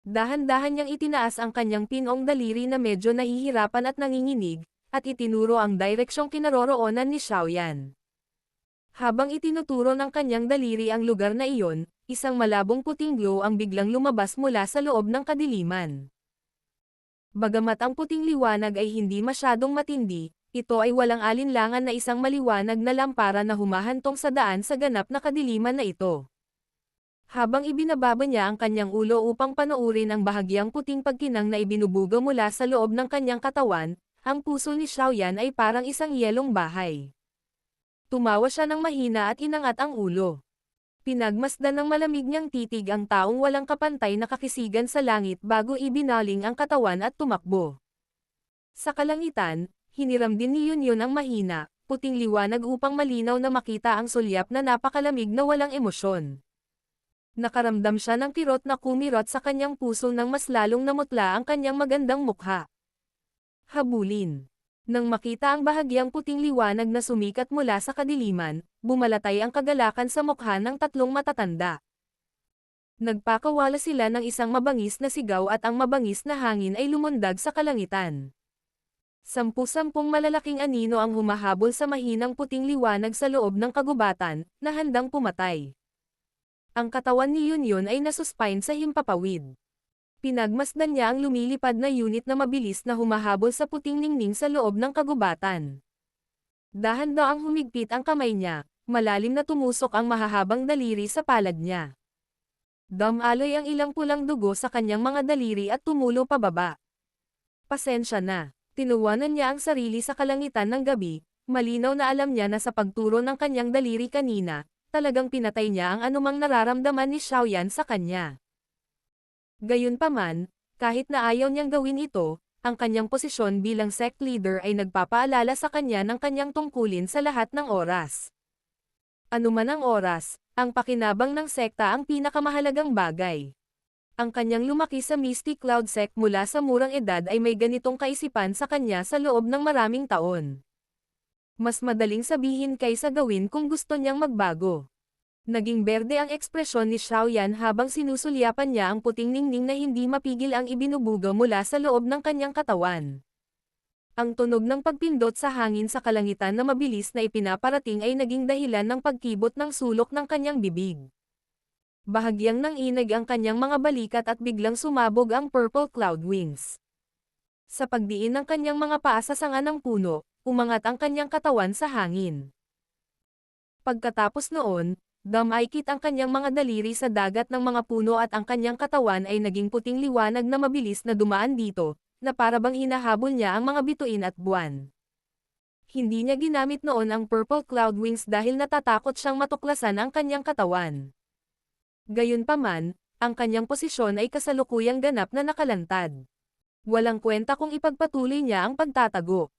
Dahan-dahan niyang itinaas ang kanyang pinong daliri na medyo nahihirapan at nanginginig, at itinuro ang direksyong kinaroroonan ni Xiaoyan. Habang itinuturo ng kanyang daliri ang lugar na iyon, isang malabong puting glow ang biglang lumabas mula sa loob ng kadiliman. Bagamat ang puting liwanag ay hindi masyadong matindi, ito ay walang alinlangan na isang maliwanag na lampara na humahantong sa daan sa ganap na kadiliman na ito. Habang ibinababa niya ang kanyang ulo upang panoorin ang bahagyang puting pagkinang na ibinubuga mula sa loob ng kanyang katawan, ang puso ni Xiaoyan ay parang isang yelong bahay. Tumawa siya ng mahina at inangat ang ulo. Pinagmasdan ng malamig niyang titig ang taong walang kapantay na kakisigan sa langit bago ibinaling ang katawan at tumakbo. Sa kalangitan, hiniram din ni Yun ang mahina, puting liwanag upang malinaw na makita ang sulyap na napakalamig na walang emosyon. Nakaramdam siya ng kirot na kumirot sa kanyang puso nang mas lalong namutla ang kanyang magandang mukha. Habulin. Nang makita ang bahagyang puting liwanag na sumikat mula sa kadiliman, bumalatay ang kagalakan sa mukha ng tatlong matatanda. Nagpakawala sila ng isang mabangis na sigaw at ang mabangis na hangin ay lumundag sa kalangitan. Sampu-sampung malalaking anino ang humahabol sa mahinang puting liwanag sa loob ng kagubatan, na handang pumatay. Ang katawan ni Yun ay nasuspine sa himpapawid. Pinagmasdan niya ang lumilipad na unit na mabilis na humahabol sa puting ningning sa loob ng kagubatan. Dahan-daang humigpit ang kamay niya, malalim na tumusok ang mahahabang daliri sa palad niya. Damaloy ang ilang pulang dugo sa kanyang mga daliri at tumulo pababa. Pasensya na, tinuwanan niya ang sarili sa kalangitan ng gabi, malinaw na alam niya na sa pagturo ng kanyang daliri kanina, talagang pinatay niya ang anumang nararamdaman ni Xiaoyan sa kanya. Gayunpaman, kahit na ayaw niyang gawin ito, ang kanyang posisyon bilang sect leader ay nagpapaalala sa kanya ng kanyang tungkulin sa lahat ng oras. Anuman ang oras, ang pakinabang ng sekta ang pinakamahalagang bagay. Ang kanyang lumaki sa Mystic Cloud Sect mula sa murang edad ay may ganitong kaisipan sa kanya sa loob ng maraming taon. Mas madaling sabihin kaysa gawin kung gusto niyang magbago. Naging berde ang ekspresyon ni Xiaoyan habang sinusulyapan niya ang puting ningning na hindi mapigil ang ibinubuga mula sa loob ng kanyang katawan. Ang tunog ng pagpindot sa hangin sa kalangitan na mabilis na ipinaparating ay naging dahilan ng pagkibot ng sulok ng kanyang bibig. Bahagyang nanginig ang kanyang mga balikat at biglang sumabog ang purple cloud wings. Sa pagdiin ng kanyang mga paa sa sanga ng puno, umangat ang kanyang katawan sa hangin. Pagkatapos noon, dumaikit ang kanyang mga daliri sa dagat ng mga puno at ang kanyang katawan ay naging puting liwanag na mabilis na dumaan dito, na parabang hinahabol niya ang mga bituin at buwan. Hindi niya ginamit noon ang purple cloud wings dahil natatakot siyang matuklasan ang kanyang katawan. Gayunpaman, ang kanyang posisyon ay kasalukuyang ganap na nakalantad. Walang kwenta kung ipagpatuloy niya ang pagtatago.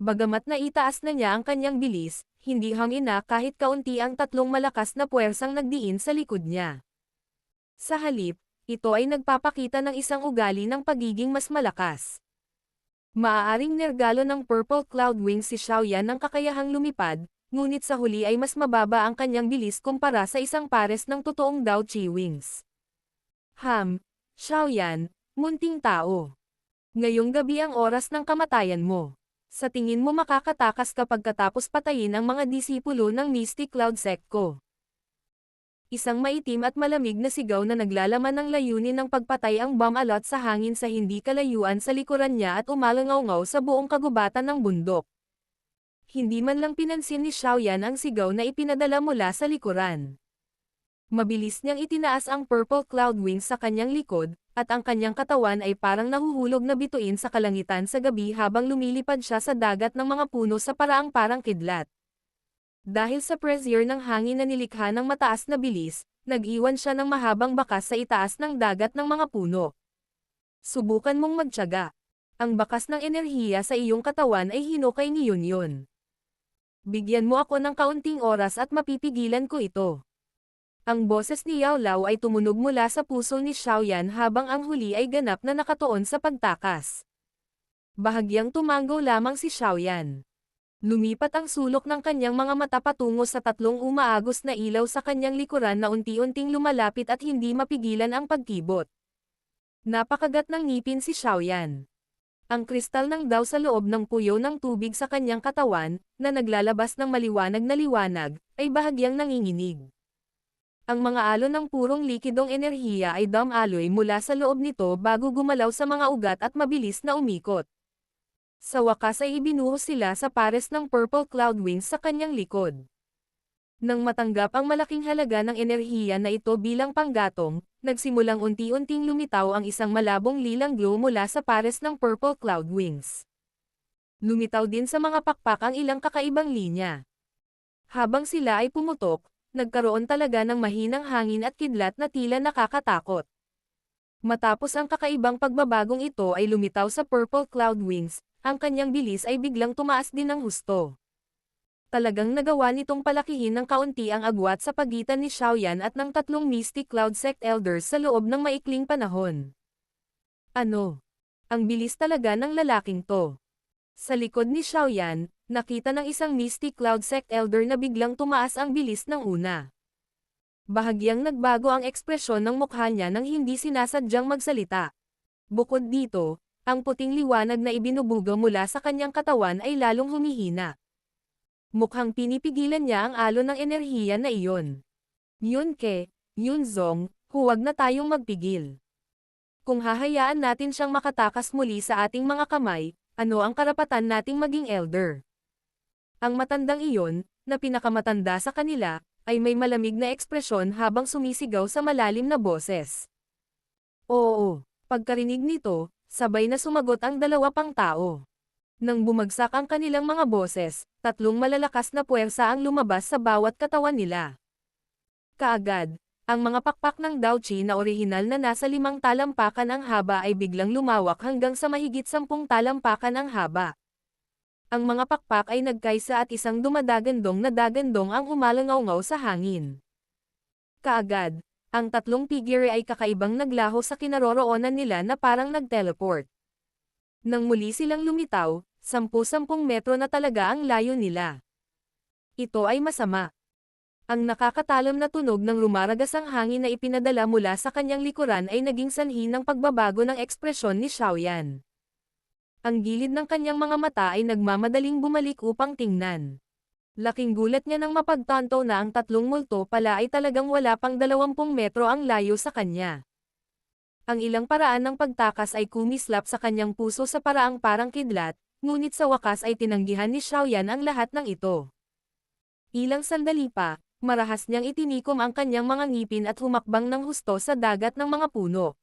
Bagamat naitaas na niya ang kanyang bilis, hindi hangina kahit kaunti ang tatlong malakas na puwersang nagdiin sa likod niya. Sa halip, ito ay nagpapakita ng isang ugali ng pagiging mas malakas. Maaaring nergalo ng Purple Cloud Wings si Xiaoyan ng kakayahang lumipad, ngunit sa huli ay mas mababa ang kanyang bilis kumpara sa isang pares ng totoong Dao Chi Wings. Xiaoyan, munting tao. Ngayong gabi ang oras ng kamatayan mo. Sa tingin mo makakatakas kapag katapos patayin ang mga disipulo ng Mystic Cloud Sect ko. Isang maitim at malamig na sigaw na naglalaman ng layunin ng pagpatay ang bomb-alot sa hangin sa hindi kalayuan sa likuran niya at umalangaw-ngaw sa buong kagubatan ng bundok. Hindi man lang pinansin ni Xiaoyan ang sigaw na ipinadala mula sa likuran. Mabilis niyang itinaas ang Purple Cloud Wings sa kanyang likod, at ang kanyang katawan ay parang nahuhulog na bituin sa kalangitan sa gabi habang lumilipad siya sa dagat ng mga puno sa paraang parang kidlat. Dahil sa pressure ng hangin na nilikha ng mataas na bilis, nag-iwan siya ng mahabang bakas sa itaas ng dagat ng mga puno. Subukan mong magtiyaga. Ang bakas ng enerhiya sa iyong katawan ay hinukay ni Yun. Bigyan mo ako ng kaunting oras at mapipigilan ko ito. Ang boses ni Yao Lao ay tumunog mula sa puso ni Xiaoyan habang ang huli ay ganap na nakatuon sa pagtakas. Bahagyang tumango lamang si Xiaoyan. Lumipat ang sulok ng kanyang mga mata patungo sa tatlong umaagos na ilaw sa kanyang likuran na unti-unting lumalapit at hindi mapigilan ang pagkibot. Napakagat ng ngipin si Xiaoyan. Ang kristal ng daw sa loob ng puyo ng tubig sa kanyang katawan, na naglalabas ng maliwanag na liwanag, ay bahagyang nanginginig. Ang mga alon ng purong likidong enerhiya ay dumaloy mula sa loob nito bago gumalaw sa mga ugat at mabilis na umikot. Sa wakas ay ibinuhos sila sa pares ng purple cloud wings sa kanyang likod. Nang matanggap ang malaking halaga ng enerhiya na ito bilang panggatong, nagsimulang unti-unting lumitaw ang isang malabong lilang glow mula sa pares ng purple cloud wings. Lumitaw din sa mga pakpak ang ilang kakaibang linya. Habang sila ay pumutok, nagkaroon talaga ng mahinang hangin at kidlat na tila nakakatakot. Matapos ang kakaibang pagbabagong ito ay lumitaw sa purple cloud wings, ang kanyang bilis ay biglang tumaas din ng husto. Talagang nagawa nitong palakihin ng kaunti ang agwat sa pagitan ni Xiaoyan at ng tatlong Mystic Cloud Sect Elders sa loob ng maikling panahon. Ano? Ang bilis talaga ng lalaking to. Sa likod ni Xiaoyan, nakita ng isang Mystic Cloud Sect Elder na biglang tumaas ang bilis ng una. Bahagyang nagbago ang ekspresyon ng mukha niya nang hindi sinasadyang magsalita. Bukod dito, ang puting liwanag na ibinubuga mula sa kanyang katawan ay lalong humihina. Mukhang pinipigilan niya ang alon ng enerhiya na iyon. Yun Zong, huwag na tayong magpigil. Kung hahayaan natin siyang makatakas muli sa ating mga kamay, ano ang karapatan nating maging elder? Ang matandang iyon, na pinakamatanda sa kanila, ay may malamig na ekspresyon habang sumisigaw sa malalim na boses. Oo, pagkarinig nito, sabay na sumagot ang dalawa pang tao. Nang bumagsak ang kanilang mga boses, tatlong malalakas na puwersa ang lumabas sa bawat katawan nila. Kaagad, ang mga pakpak ng Daochi na orihinal na nasa 5 talampakan ang haba ay biglang lumawak hanggang sa mahigit 10 talampakan ang haba. Ang mga pakpak ay nagkaisa at isang dumadagandong na dagandong ang umalangaw-ngaw sa hangin. Kaagad, ang tatlong figure ay kakaibang naglaho sa kinaroroonan nila na parang nag-teleport. Nang muli silang lumitaw, 10-10 metro na talaga ang layo nila. Ito ay masama. Ang nakakatalam na tunog ng rumaragas ang hangin na ipinadala mula sa kanyang likuran ay naging sanhi ng pagbabago ng ekspresyon ni Xiaoyan. Ang gilid ng kanyang mga mata ay nagmamadaling bumalik upang tingnan. Laking gulat niya nang mapagtanto na ang tatlong multo pala ay talagang wala pang 20 metro ang layo sa kanya. Ang ilang paraan ng pagtakas ay kumislap sa kanyang puso sa paraang parang kidlat, ngunit sa wakas ay tinanggihan ni Xiaoyan ang lahat ng ito. Ilang sandali pa, marahas niyang itinikom ang kanyang mga ngipin at humakbang ng husto sa dagat ng mga puno.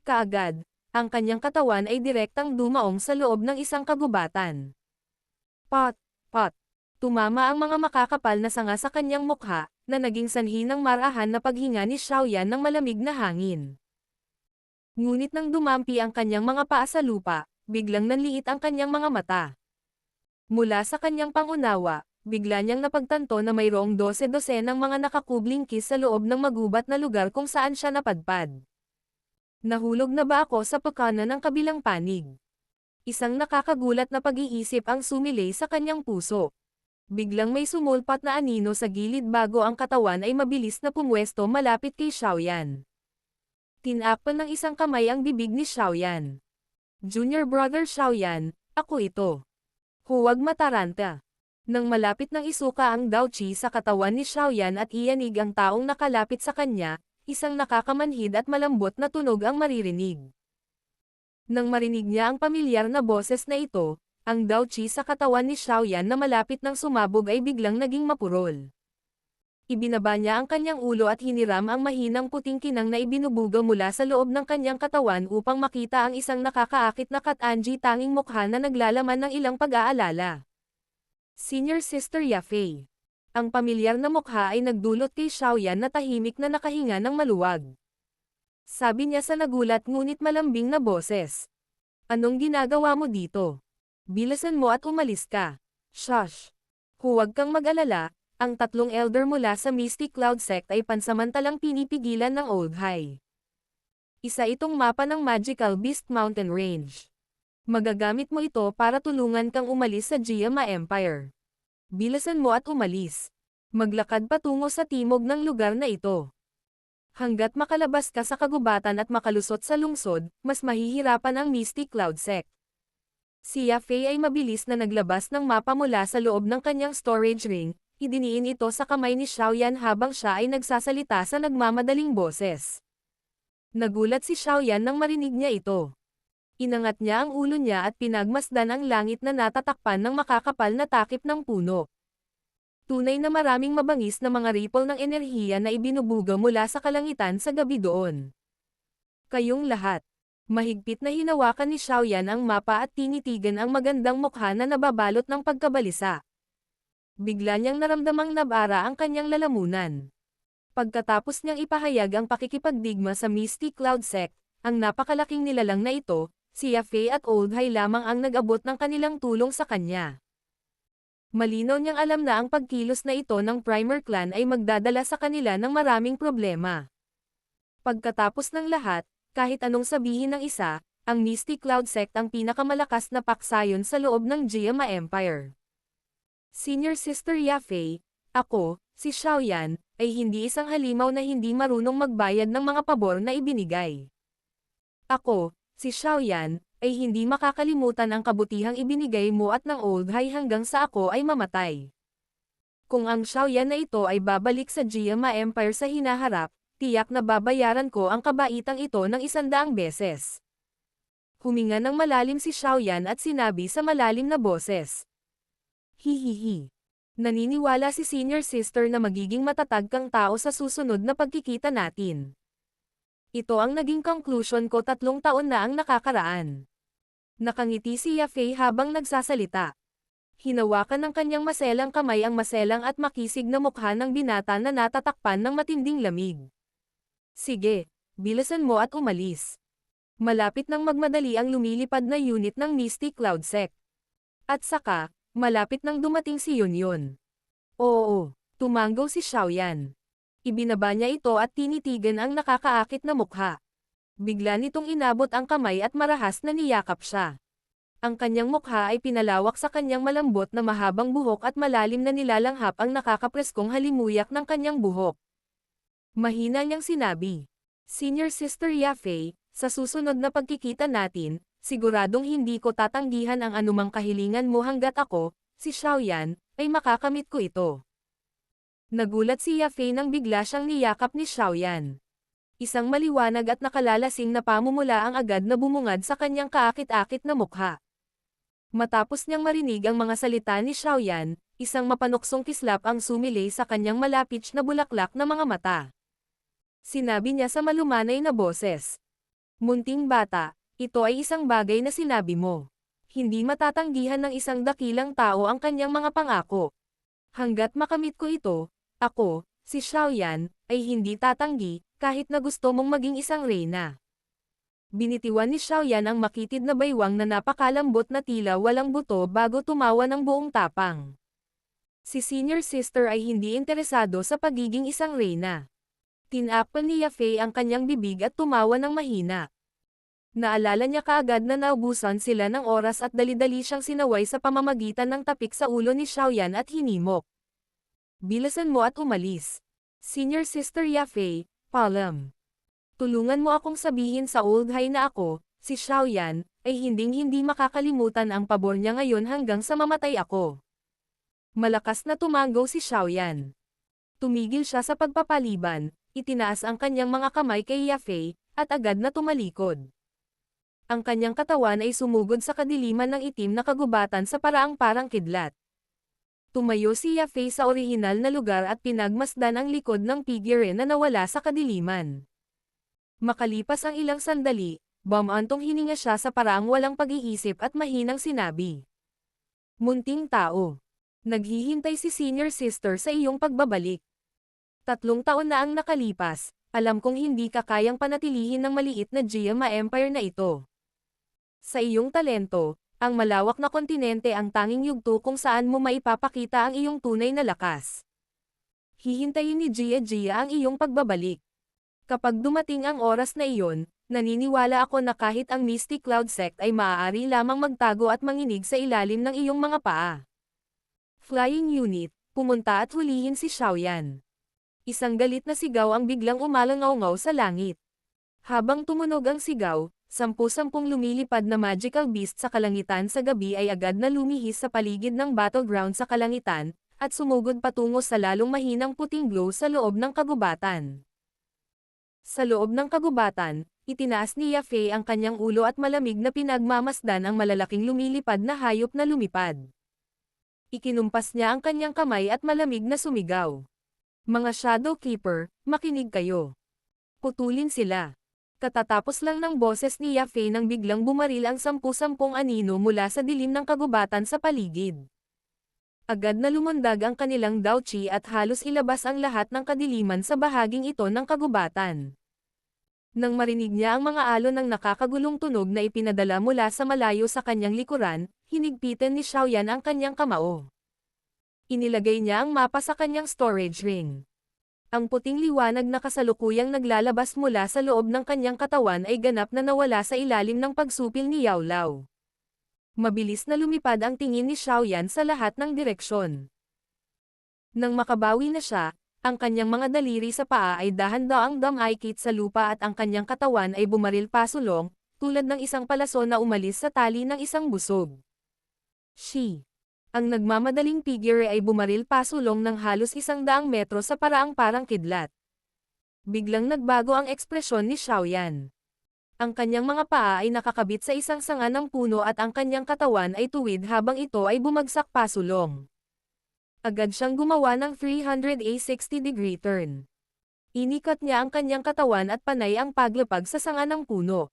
Kaagad, ang kanyang katawan ay direktang dumaong sa loob ng isang kagubatan. Pot! Tumama ang mga makakapal na sanga sa kanyang mukha, na naging sanhi ng marahan na paghinga ni Xiaoyan ng malamig na hangin. Ngunit nang dumampi ang kanyang mga paa sa lupa, biglang nanliit ang kanyang mga mata. Mula sa kanyang pangunawa, bigla niyang napagtanto na mayroong 12 ng mga nakakubling kiss sa loob ng magubat na lugar kung saan siya napadpad. Nahulog na ba ako sa pakana ng kabilang panig? Isang nakakagulat na pag-iisip ang sumilay sa kanyang puso. Biglang may sumulpat na anino sa gilid bago ang katawan ay mabilis na pumwesto malapit kay Xiaoyan. Tinakpan ng isang kamay ang bibig ni Xiaoyan. Junior brother Xiaoyan, ako ito. Huwag mataranta. Nang malapit ng isuka ang Daochi sa katawan ni Xiaoyan at iyanig ang taong nakalapit sa kanya, isang nakakamanhid at malambot na tunog ang maririnig. Nang marinig niya ang pamilyar na boses na ito, ang Daochi sa katawan ni Xiaoyan na malapit ng sumabog ay biglang naging mapurol. Ibinaba niya ang kanyang ulo at hiniram ang mahinang puting kinang na ibinubuga mula sa loob ng kanyang katawan upang makita ang isang nakakaakit na katanji tanging mukha na naglalaman ng ilang pag-aalala. Senior Sister Yafei. Ang pamilyar na mukha ay nagdulot kay Xiaoyan na tahimik na nakahinga ng maluwag. Sabi niya sa nagulat ngunit malambing na boses. Anong ginagawa mo dito? Bilisan mo at umalis ka. Shush! Huwag kang mag-alala, ang tatlong elder mula sa Misty Cloud Sect ay pansamantalang pinipigilan ng Old High. Isa itong mapa ng Magical Beast Mountain Range. Magagamit mo ito para tulungan kang umalis sa Giama Empire. Bilisan mo at umalis. Maglakad patungo sa timog ng lugar na ito. Hanggat makalabas ka sa kagubatan at makalusot sa lungsod, mas mahihirapan ang Misty Cloud Sect. Si Yafei ay mabilis na naglabas ng mapa mula sa loob ng kanyang storage ring, idiniin ito sa kamay ni Xiaoyan habang siya ay nagsasalita sa nagmamadaling boses. Nagulat si Xiaoyan nang marinig niya ito. Inangat niya ang ulo niya at pinagmasdan ang langit na natatakpan ng makakapal na takip ng puno. Tunay na maraming mabangis na mga ripple ng enerhiya na ibinubuga mula sa kalangitan sa gabi doon. Kayong lahat. Mahigpit na hinawakan ni Xiaoyan ang mapa at tinitigan ang magandang mukha na nababalot ng pagkabalisa. Bigla niyang naramdamang nabara ang kanyang lalamunan. Pagkatapos niyang ipahayag ang pakikipagdigma sa Misty Cloud Sect, ang napakalaking nilalang na ito, si Yafei at Old High lamang ang nag-abot ng kanilang tulong sa kanya. Malinaw niyang alam na ang pagkilos na ito ng Primer Clan ay magdadala sa kanila ng maraming problema. Pagkatapos ng lahat, kahit anong sabihin ng isa, ang Misty Cloud Sect ang pinakamalakas na paksayon sa loob ng Giama Empire. Senior Sister Yafei, ako, si Xiaoyan, ay hindi isang halimaw na hindi marunong magbayad ng mga pabor na ibinigay. Ako, si Xiaoyan, ay hindi makakalimutan ang kabutihang ibinigay mo at ng Old High hanggang sa ako ay mamatay. Kung ang Xiaoyan na ito ay babalik sa Giama Empire sa hinaharap, tiyak na babayaran ko ang kabaitang ito ng 100 beses. Huminga ng malalim si Xiaoyan at sinabi sa malalim na boses. Hihihi. Naniniwala si Senior Sister na magiging matatag kang tao sa susunod na pagkikita natin. Ito ang naging conclusion ko 3 taon na ang nakakaraan. Nakangiti si Yafei habang nagsasalita. Hinawakan ng kanyang maselang kamay ang maselang at makisig na mukha ng binata na natatakpan ng matinding lamig. Sige, bilisan mo at umalis. Malapit nang magmadali ang lumilipad na unit ng Misty Cloud Sect. At saka, malapit nang dumating si Yunyun. Oo, tumanggaw si Xiaoyan. Ibinaba niya ito at tinitigan ang nakakaakit na mukha. Bigla nitong inabot ang kamay at marahas na niyakap siya. Ang kanyang mukha ay pinalawak sa kanyang malambot na mahabang buhok at malalim na nilalanghap ang nakakapreskong halimuyak ng kanyang buhok. Mahina niyang sinabi, Senior Sister Yafei, sa susunod na pagkikita natin, siguradong hindi ko tatanggihan ang anumang kahilingan mo hanggat ako, si Xiaoyan, ay makakamit ko ito. Nagulat si Yafei nang bigla siyang niyakap ni Xiaoyan. Isang maliwanag at nakalalasing na pamumula ang agad na bumungad sa kanyang kaakit-akit na mukha. Matapos niyang marinig ang mga salita ni Xiaoyan, isang mapanuksong kislap ang sumilay sa kanyang malapit na bulaklak na mga mata. Sinabi niya sa malumanay na boses. Munting bata, ito ay isang bagay na sinabi mo. Hindi matatanggihan ng isang dakilang tao ang kanyang mga pangako. Hanggat makamit ko ito, ako, si Xiaoyan, ay hindi tatanggi, kahit na gusto mong maging isang reyna. Binitiwan ni Xiaoyan ang makitid na baywang na napakalambot na tila walang buto bago tumawa ng buong tapang. Si Senior Sister ay hindi interesado sa pagiging isang reyna. Tinakpan ni Yafei ang kanyang bibig at tumawa ng mahina. Naalala niya kaagad na naubusan sila ng oras at dali-dali siyang sinaway sa pamamagitan ng tapik sa ulo ni Xiaoyan at hinimok. Bilisan mo at umalis. Senior Sister Yafei, paalam. Tulungan mo akong sabihin sa Old High na ako, si Xiaoyan, ay hinding-hindi makakalimutan ang pabor niya ngayon hanggang sa mamatay ako. Malakas na tumanggaw si Xiaoyan. Tumigil siya sa pagpapaliban, itinaas ang kanyang mga kamay kay Yafei, at agad na tumalikod. Ang kanyang katawan ay sumugod sa kadiliman ng itim na kagubatan sa paraang parang kidlat. Tumayo si Yafei sa orihinal na lugar at pinagmasdan ang likod ng figure na nawala sa kadiliman. Makalipas ang ilang sandali, bumantong hininga siya sa paraang walang pag-iisip at mahinang sinabi. Munting tao. Naghihintay si Senior Sister sa iyong pagbabalik. 3 taon na ang nakalipas, alam kong hindi ka kayang panatilihin ng maliit na Giama Empire na ito. Sa iyong talento, ang malawak na kontinente ang tanging yugto kung saan mo maipapakita ang iyong tunay na lakas. Hihintayin ni Gia ang iyong pagbabalik. Kapag dumating ang oras na iyon, naniniwala ako na kahit ang Misty Cloud Sect ay maaari lamang magtago at manginig sa ilalim ng iyong mga paa. Flying Unit, pumunta at hulihin si Xiaoyan. Isang galit na sigaw ang biglang umalangaw-ngaw sa langit. Habang tumunog ang sigaw, 10-10 lumilipad na magical beast sa kalangitan sa gabi ay agad na lumihis sa paligid ng battleground sa kalangitan, at sumugod patungo sa lalong mahinang puting glow sa loob ng kagubatan. Sa loob ng kagubatan, itinaas ni Yafei ang kanyang ulo at malamig na pinagmamasdan ang malalaking lumilipad na hayop na lumipad. Ikinumpas niya ang kanyang kamay at malamig na sumigaw. Mga Shadow Keeper, makinig kayo. Putulin sila. Katatapos lang ng boses ni Yafei nang biglang bumaril ang 10-10 anino mula sa dilim ng kagubatan sa paligid. Agad na lumundag ang kanilang Daochi at halos ilabas ang lahat ng kadiliman sa bahaging ito ng kagubatan. Nang marinig niya ang mga alon ng nakakagulong tunog na ipinadala mula sa malayo sa kanyang likuran, hinigpitan ni Xiaoyan ang kanyang kamao. Inilagay niya ang mapa sa kanyang storage ring. Ang puting liwanag na kasalukuyang naglalabas mula sa loob ng kanyang katawan ay ganap na nawala sa ilalim ng pagsupil ni Yao Lao. Mabilis na lumipad ang tingin ni Xiaoyan sa lahat ng direksyon. Nang makabawi na siya, ang kanyang mga daliri sa paa ay dahan-daang dumaikit sa lupa at ang kanyang katawan ay bumaril pasulong, tulad ng isang palaso na umalis sa tali ng isang busog. Ang nagmamadaling figure ay bumaril pasulong ng halos 100 metro sa paraang parang kidlat. Biglang nagbago ang ekspresyon ni Xiaoyan. Ang kanyang mga paa ay nakakabit sa isang sanga ng puno at ang kanyang katawan ay tuwid habang ito ay bumagsak pasulong. Agad siyang gumawa ng 360-degree turn. Inikat niya ang kanyang katawan at panay ang paglapag sa sanga ng puno.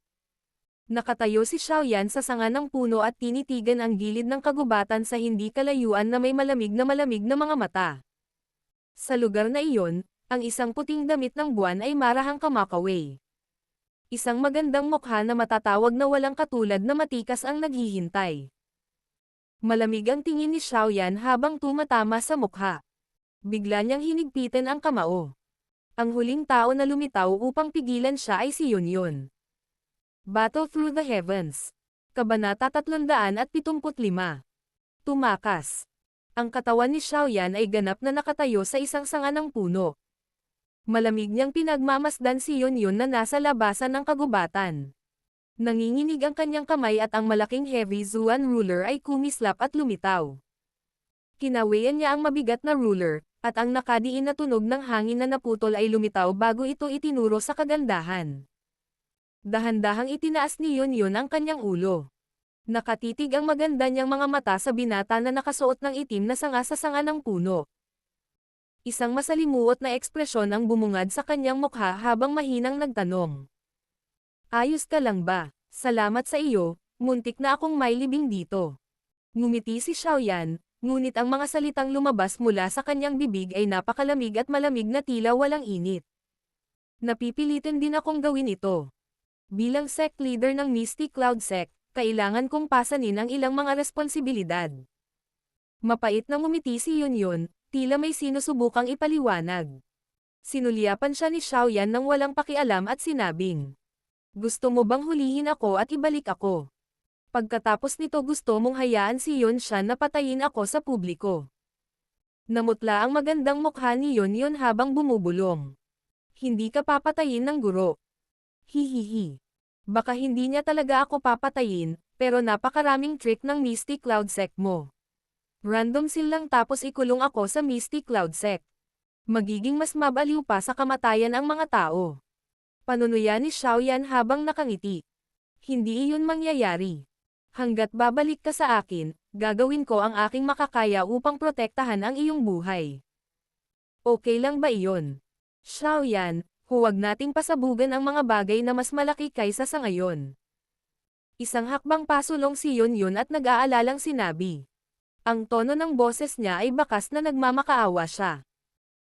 Nakatayo si Xiaoyan sa sanga ng puno at tinitigan ang gilid ng kagubatan sa hindi kalayuan na may malamig na mga mata. Sa lugar na iyon, ang isang puting damit ng buwan ay marahang kamakaway. Isang magandang mukha na matatawag na walang katulad na matikas ang naghihintay. Malamig ang tingin ni Xiaoyan habang tumatama sa mukha. Bigla niyang hinigpitan ang kamao. Ang huling tao na lumitaw upang pigilan siya ay si Yunyun. Battle Through the Heavens. Kabanata 375. Tumakas. Ang katawan ni Xiaoyan ay ganap na nakatayo sa isang sanga ng puno. Malamig niyang pinagmamasdan si Yunyun na nasa labasan ng kagubatan. Nanginginig ang kanyang kamay at ang malaking heavy Zuan ruler ay kumislap at lumitaw. Kinawayan niya ang mabigat na ruler, at ang nakadiin na tunog ng hangin na naputol ay lumitaw bago ito itinuro sa kagandahan. Dahan-dahang itinaas ni Yunyun ang kanyang ulo. Nakatitig ang maganda niyang mga mata sa binata na nakasuot ng itim na sanga sa sanga ng puno. Isang masalimuot na ekspresyon ang bumungad sa kanyang mukha habang mahinang nagtanong. Ayos ka lang ba? Salamat sa iyo, muntik na akong mailibing dito. Ngumiti si Xiaoyan, ngunit ang mga salitang lumabas mula sa kanyang bibig ay napakalamig at malamig na tila walang init. Napipilitan din akong gawin ito. Bilang sect leader ng Misty Cloud Sect, kailangan kong pasanin ang ilang mga responsibilidad. Mapait na ngumiti si Yunyun, tila may sinusubukang ipaliwanag. Sinulyapan siya ni Xiaoyan nang walang pakialam at sinabing, "Gusto mo bang hulihin ako at ibalik ako? Pagkatapos nito gusto mong hayaan si Yunshan na patayin ako sa publiko." Namutla ang magandang mukha ni Yunyun habang bumubulong. "Hindi ka papatayin ng guro." Hihihi. Baka hindi niya talaga ako papatayin, pero napakaraming trick ng Misty Cloud Sect mo. Random seal lang tapos ikulong ako sa Misty Cloud Sect. Magiging mas mabaliw pa sa kamatayan ang mga tao. Panunuya ni Xiaoyan habang nakangiti. Hindi iyon mangyayari. Hanggat babalik ka sa akin, gagawin ko ang aking makakaya upang protektahan ang iyong buhay. Okay lang ba iyon? Xiaoyan, huwag nating pasabugan ang mga bagay na mas malaki kaysa sa ngayon. Isang hakbang pasulong si Yunyun at nag-aalalang sinabi. Ang tono ng boses niya ay bakas na nagmamakaawa siya.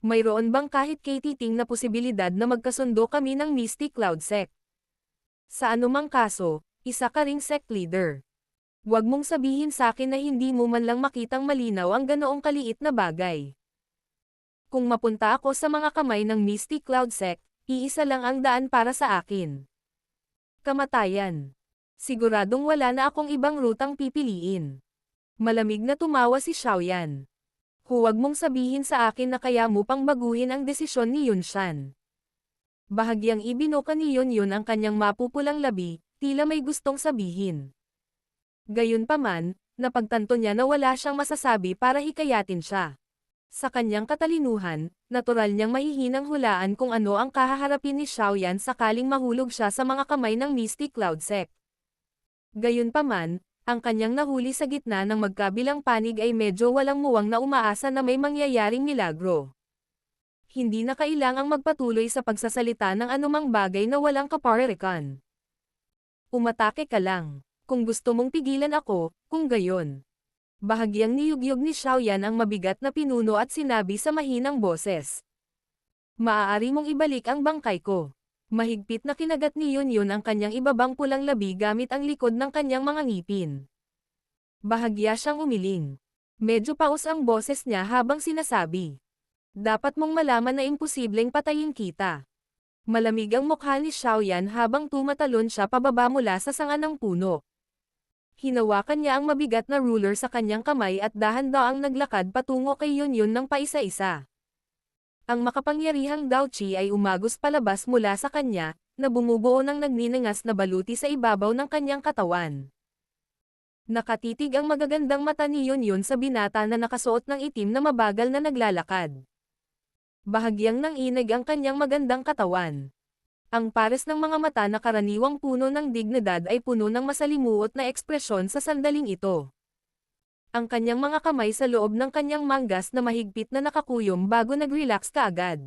Mayroon bang kahit katiting na posibilidad na magkasundo kami ng Misty Cloud Sect? Sa anumang kaso, Isa ka ring sect leader. Huwag mong sabihin sa akin na hindi mo man lang makitang malinaw ang ganoong kaliit na bagay. Kung mapunta ako sa mga kamay ng Misty Cloud Sect, iisa lang ang daan para sa akin. Kamatayan. Siguradong wala na akong ibang rutang pipiliin. Malamig na tumawa si Xiaoyan. Huwag mong sabihin sa akin na kaya mo pang baguhin ang desisyon ni Yunshan. Bahagyang ibinuka ni Yun ang kanyang mapupulang labi, tila may gustong sabihin. Gayunpaman, napagtanto niya na wala siyang masasabi para hikayatin siya. Sa kanyang katalinuhan, natural niyang mahihinang hulaan kung ano ang kahaharapin ni Xiaoyan sakaling mahulog siya sa mga kamay ng Misty Cloud Sect. Gayunpaman, ang kanyang nahuli sa gitna ng magkabilang panig ay medyo walang muwang na umaasa na may mangyayaring milagro. Hindi na kailangang magpatuloy sa pagsasalita ng anumang bagay na walang kaparerikan. Umatake ka lang. Kung gusto mong pigilan ako, kung gayon. Bahagyang niyugyug ni Xiaoyan ang mabigat na pinuno at sinabi sa mahinang boses. Maaari mong ibalik ang bangkay ko. Mahigpit na kinagat ni Yun ang kanyang ibabang pulang labi gamit ang likod ng kanyang mga ngipin. Bahagya siyang umiling. Medyo paus ang boses niya habang sinasabi. Dapat mong malaman na imposibleng patayin kita. Malamig ang mukha ni Xiaoyan habang tumatalon siya pababa mula sa sanga ng puno. Hinawakan niya ang mabigat na ruler sa kanyang kamay at dahan-daang naglakad patungo kay Yun ng paisa-isa. Ang makapangyarihang Dao Qi ay umagos palabas mula sa kanya, na bumubuo ng nagniningas na baluti sa ibabaw ng kanyang katawan. Nakatitig ang magagandang mata ni Yun sa binata na nakasuot ng itim na mabagal na naglalakad. Bahagyang nanginig ang kanyang magandang katawan. Ang pares ng mga mata na karaniwang puno ng dignidad ay puno ng masalimuot na ekspresyon sa sandaling ito. Ang kanyang mga kamay sa loob ng kanyang manggas na mahigpit na nakakuyom bago nag-relax kaagad.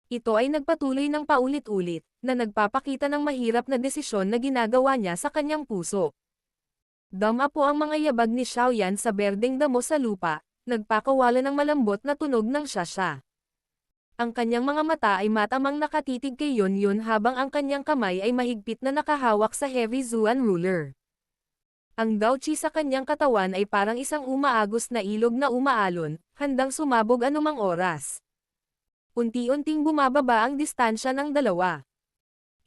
Ito ay nagpatuloy ng paulit-ulit, na nagpapakita ng mahirap na desisyon na ginagawa niya sa kanyang puso. Dama po ang mga yabag ni Xiaoyan sa berdeng damo sa lupa, nagpakawala ng malambot na tunog ng shasha. Ang kanyang mga mata ay matamang nakatitig kay Yun habang ang kanyang kamay ay mahigpit na nakahawak sa heavy Zuan ruler. Ang Dao Qi sa kanyang katawan ay parang isang umaagos na ilog na umaalon, handang sumabog anumang oras. Unti-unting bumababa ang distansya ng dalawa.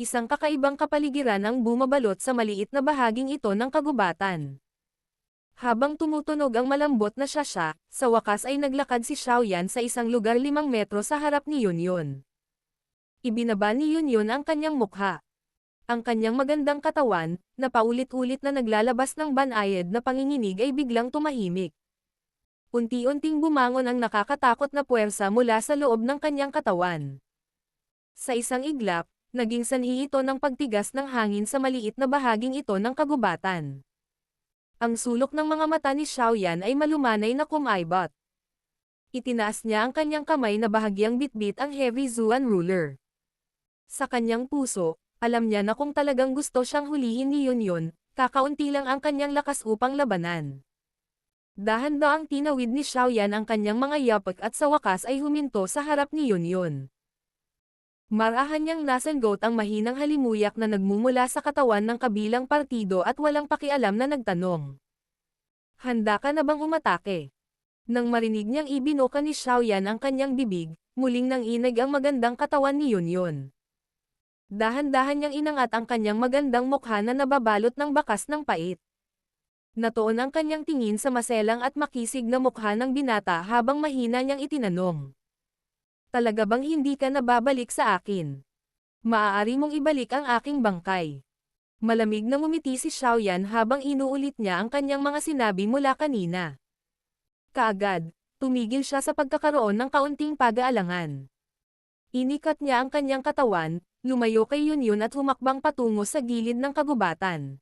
Isang kakaibang kapaligiran ang bumabalot sa maliit na bahaging ito ng kagubatan. Habang tumutunog ang malambot na shasha, sa wakas ay naglakad si Xiaoyan sa isang lugar 5 metro sa harap ni Yun. Ibinaba ni Yun ang kanyang mukha. Ang kanyang magandang katawan, na paulit-ulit na naglalabas ng banayad na panginginig ay biglang tumahimik. Unti-unting bumangon ang nakakatakot na puwersa mula sa loob ng kanyang katawan. Sa isang iglap, naging sanhi ito ng pagtigas ng hangin sa maliit na bahaging ito ng kagubatan. Ang sulok ng mga mata ni Xiaoyan ay malumanay na kumaibot. Itinaas niya ang kanyang kamay na bahagyang bitbit ang heavy Zuan ruler. Sa kanyang puso, alam niya na kung talagang gusto siyang hulihin ni Yun, kakaunti lang ang kanyang lakas upang labanan. Dahan-daang tinawid ni Xiaoyan ang kanyang mga yapak at sa wakas ay huminto sa harap ni Yun. Marahan niyang nasanggot ang mahinang halimuyak na nagmumula sa katawan ng kabilang partido at walang pakialam na nagtanong. Handa ka na bang umatake? Nang marinig niyang ibinuka ni Xiaoyan ang kanyang bibig, muling nanginig ang magandang katawan ni Yun. Dahan-dahan niyang inangat ang kanyang magandang mukha na nababalot ng bakas ng pait. Natuon ang kanyang tingin sa maselang at makisig na mukha ng binata habang mahina niyang itinanong. Talaga bang hindi ka nababalik sa akin? Maaari mong ibalik ang aking bangkay. Malamig na ngumiti si Xiaoyan habang inuulit niya ang kanyang mga sinabi mula kanina. Kaagad, tumigil siya sa pagkakaroon ng kaunting pag-aalangan. Inikat niya ang kanyang katawan, lumayo kay Yun at humakbang patungo sa gilid ng kagubatan.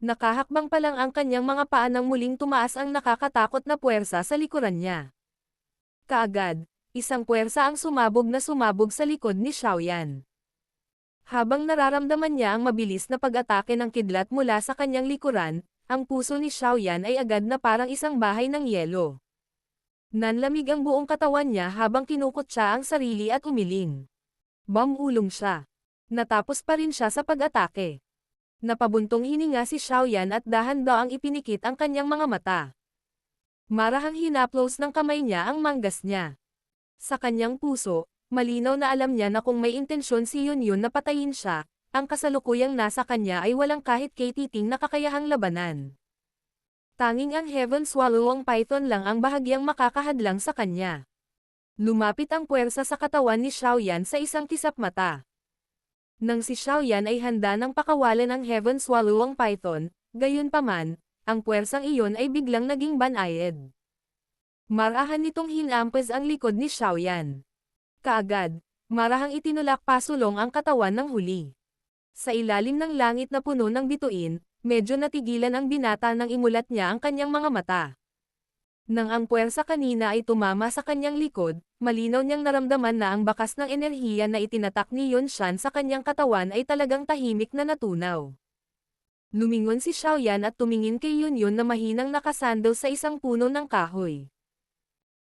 Nakahakbang pa lang ang kanyang mga paa nang muling tumaas ang nakakatakot na puwersa sa likuran niya. Kaagad, isang puwersa ang sumabog sa likod ni Xiaoyan. Habang nararamdaman niya ang mabilis na pag-atake ng kidlat mula sa kanyang likuran, ang puso ni Xiaoyan ay agad na parang isang bahay ng yelo. Nanlamig ang buong katawan niya habang kinukutsa ang sarili at umiling. Bumulong siya. Natapos pa rin siya sa pag-atake. Napabuntong hininga si Xiaoyan at dahan-daang ipinikit ang kanyang mga mata. Marahang hinaplos ng kamay niya ang manggas niya. Sa kanyang puso, malinaw na alam niya na kung may intensyon si Yunyun na patayin siya, ang kasalukuyang nasa kanya ay walang kahit katiting na kakayahang labanan. Tanging ang Heaven Swallowing Python lang ang bahagyang makakahadlang sa kanya. Lumapit ang puwersa sa katawan ni Xiaoyan sa isang kisap mata. Nang si Xiaoyan ay handa ng pakawalan ang Heaven Swallowing Python, gayunpaman, ang puwersang iyon ay biglang naging banayad. Marahan nitong hinampas ang likod ni Xiaoyan. Kaagad, marahang itinulak pasulong ang katawan ng huli. Sa ilalim ng langit na puno ng bituin, medyo natigilan ang binata nang imulat niya ang kanyang mga mata. Nang ang puwersa kanina ay tumama sa kanyang likod, malinaw niyang naramdaman na ang bakas ng enerhiya na itinatak ni Yunshan sa kanyang katawan ay talagang tahimik na natunaw. Lumingon si Xiaoyan at tumingin kay Yunyun na mahinang nakasandal sa isang puno ng kahoy.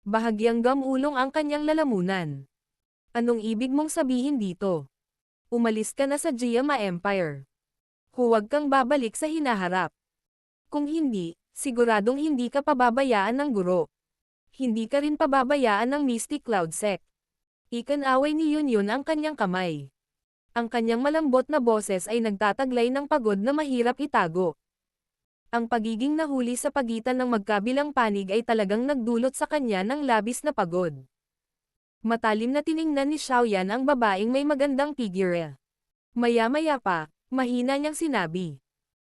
Bahagyang gamulong ang kanyang lalamunan. Anong ibig mong sabihin dito? Umalis ka na sa Jiama Empire. Huwag kang babalik sa hinaharap. Kung hindi, siguradong hindi ka pababayaan ng guro. Hindi ka rin pababayaan ng Mystic Cloud Sect. Ikan-away ni Yunyun ang kanyang kamay. Ang kanyang malambot na boses ay nagtataglay ng pagod na mahirap itago. Ang pagiging nahuli sa pagitan ng magkabilang panig ay talagang nagdulot sa kanya ng labis na pagod. Matalim na tiningnan ni Xiaoyan ang babaeng may magandang figure. Maya-maya pa, mahina niyang sinabi.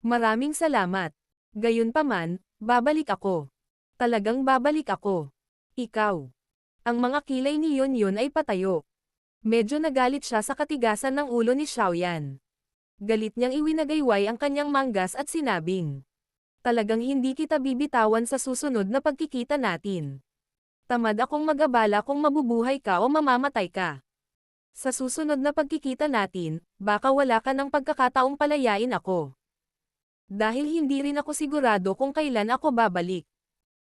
Maraming salamat. Gayunpaman, babalik ako. Talagang babalik ako. Ikaw. Ang mga kilay ni Yunyun ay patayo. Medyo nagalit siya sa katigasan ng ulo ni Xiaoyan. Galit niyang iwinagayway ang kanyang manggas at sinabing, talagang hindi kita bibitawan sa susunod na pagkikita natin. Tamad akong mag-abala kung mabubuhay ka o mamamatay ka. Sa susunod na pagkikita natin, baka wala ka ng pagkakataong palayain ako. Dahil hindi rin ako sigurado kung kailan ako babalik.